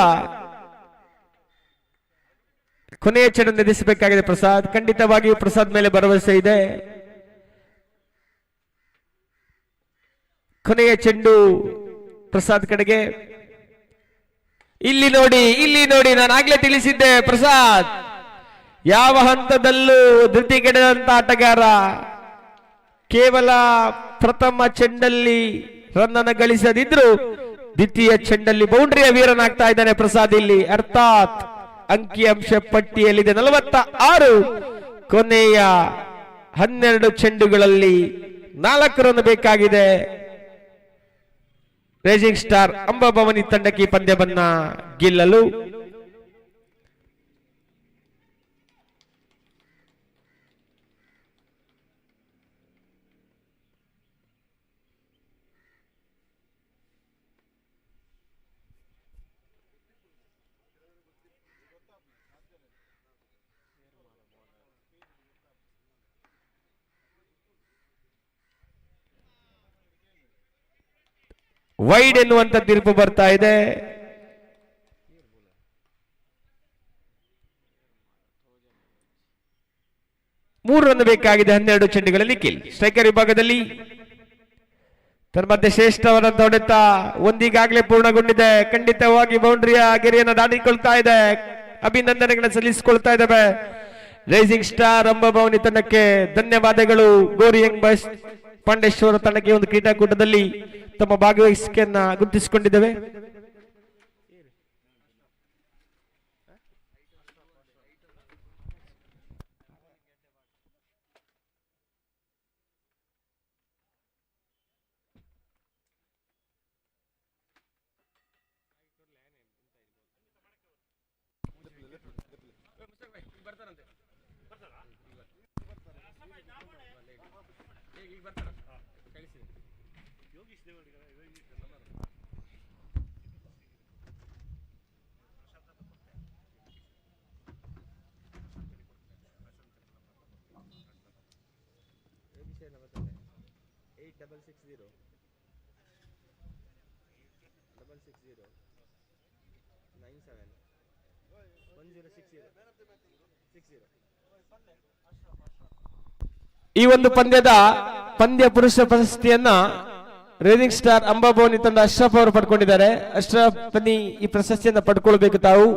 ಕೊನೆಯ ಚೆಂಡು ಎದುರಿಸಬೇಕಾಗಿದೆ. ಪ್ರಸಾದ್ ಖಂಡಿತವಾಗಿಯೂ ಪ್ರಸಾದ್ ಮೇಲೆ ಭರವಸೆ ಇದೆ. ಕೊನೆಯ ಚೆಂಡು ಪ್ರಸಾದ್ ಕಡೆಗೆ. ಇಲ್ಲಿ ನೋಡಿ ನಾನು ಆಗ್ಲೇ ತಿಳಿಸಿದ್ದೆ, ಪ್ರಸಾದ್ ಯಾವ ಹಂತದಲ್ಲೂ ಧೃತಿಗೆಡದಂತ ಆಟಗಾರ. ಕೇವಲ ಪ್ರಥಮ ಚೆಂಡಲ್ಲಿ ರನ್ ಅನ್ನು ಗಳಿಸದಿದ್ರು ದ್ವಿತೀಯ ಚೆಂಡಲ್ಲಿ ಬೌಂಡ್ರಿಯ ವೀರನಾಗ್ತಾ ಇದ್ದಾನೆ ಪ್ರಸಾದ್. ಇಲ್ಲಿ ಅರ್ಥಾತ್ ಅಂಕಿಅಂಶ ಪಟ್ಟಿಯಲ್ಲಿದೆ 46. ಕೊನೆಯ 12 ಚೆಂಡುಗಳಲ್ಲಿ 4 ರನ್ ಬೇಕಾಗಿದೆ ರೈಸಿಂಗ್ ಸ್ಟಾರ್ ಅಂಬಾಭವಾನಿ ತಂಡಕ್ಕೆ ಈ ಪಂದ್ಯವನ್ನ ಗೆಲ್ಲಲು. ವೈಡ್ ಎನ್ನುವಂತ ತೀರ್ಪು ಬರ್ತಾ ಇದೆ. ಮೂರು ರನ್ ಬೇಕಾಗಿದೆ 12 ಚೆಂಡುಗಳಲ್ಲಿ. ನಿಖಿಲ್ ಸ್ಟ್ರೈಕರ್ ವಿಭಾಗದಲ್ಲಿ ತನ್ಮಧ್ಯೆ ಶ್ರೇಷ್ಠವರಂತ ಹೊಡೆತ ಒಂದೀಗಾಗಲೇ ಪೂರ್ಣಗೊಂಡಿದೆ. ಖಂಡಿತವಾಗಿ ಬೌಂಡ್ರಿಯ ಗೆರೆಯನ್ನು ದಾಟಿಕೊಳ್ತಾ ಇದೆ. ಅಭಿನಂದನೆಗಳನ್ನು ಸಲ್ಲಿಸಿಕೊಳ್ತಾ ಇದ್ದಾವೆ ರೈಸಿಂಗ್ ಸ್ಟಾರ್ ಅಂಬಾಭವಾನಿ ತಂಡಕ್ಕೆ. ಧನ್ಯವಾದಗಳು. ಗೋರಿ ಯಂಗ್ ಬಾಯ್ಸ್ ಪಾಂಡೇಶ್ವರ ತಂಡಕ್ಕೆ ಒಂದು ಕ್ರೀಡಾಕೂಟದಲ್ಲಿ ತಮ್ಮ ಭಾಗವಹಿಸಿಕೆಯನ್ನ ಗುರುತಿಸಿಕೊಂಡಿದ್ದೇವೆ. ಈ ಒಂದು ಪಂದ್ಯ ಪುರುಷ ಪ್ರಶಸ್ತಿಯನ್ನ ರೈಸಿಂಗ್ ಸ್ಟಾರ್ ಅಂಬಾಭವಾನಿ ತಂಡ ಅಶ್ರಫ್ ಅವರು ಪಡ್ಕೊಂಡಿದ್ದಾರೆ. ಅಶ್ರಫ್ ಬನ್ನಿ ಈ ಪ್ರಶಸ್ತಿಯನ್ನ ಪಡ್ಕೊಳ್ಬೇಕು ತಾವು.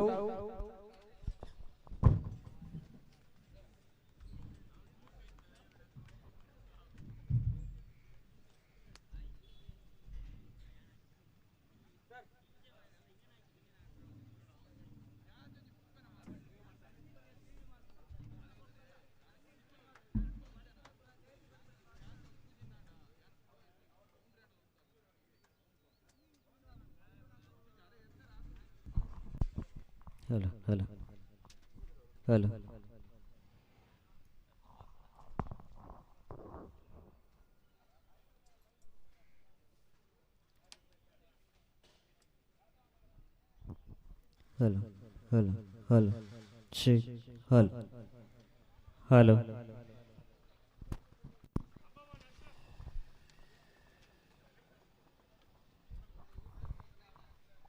Hello. Check. Hello.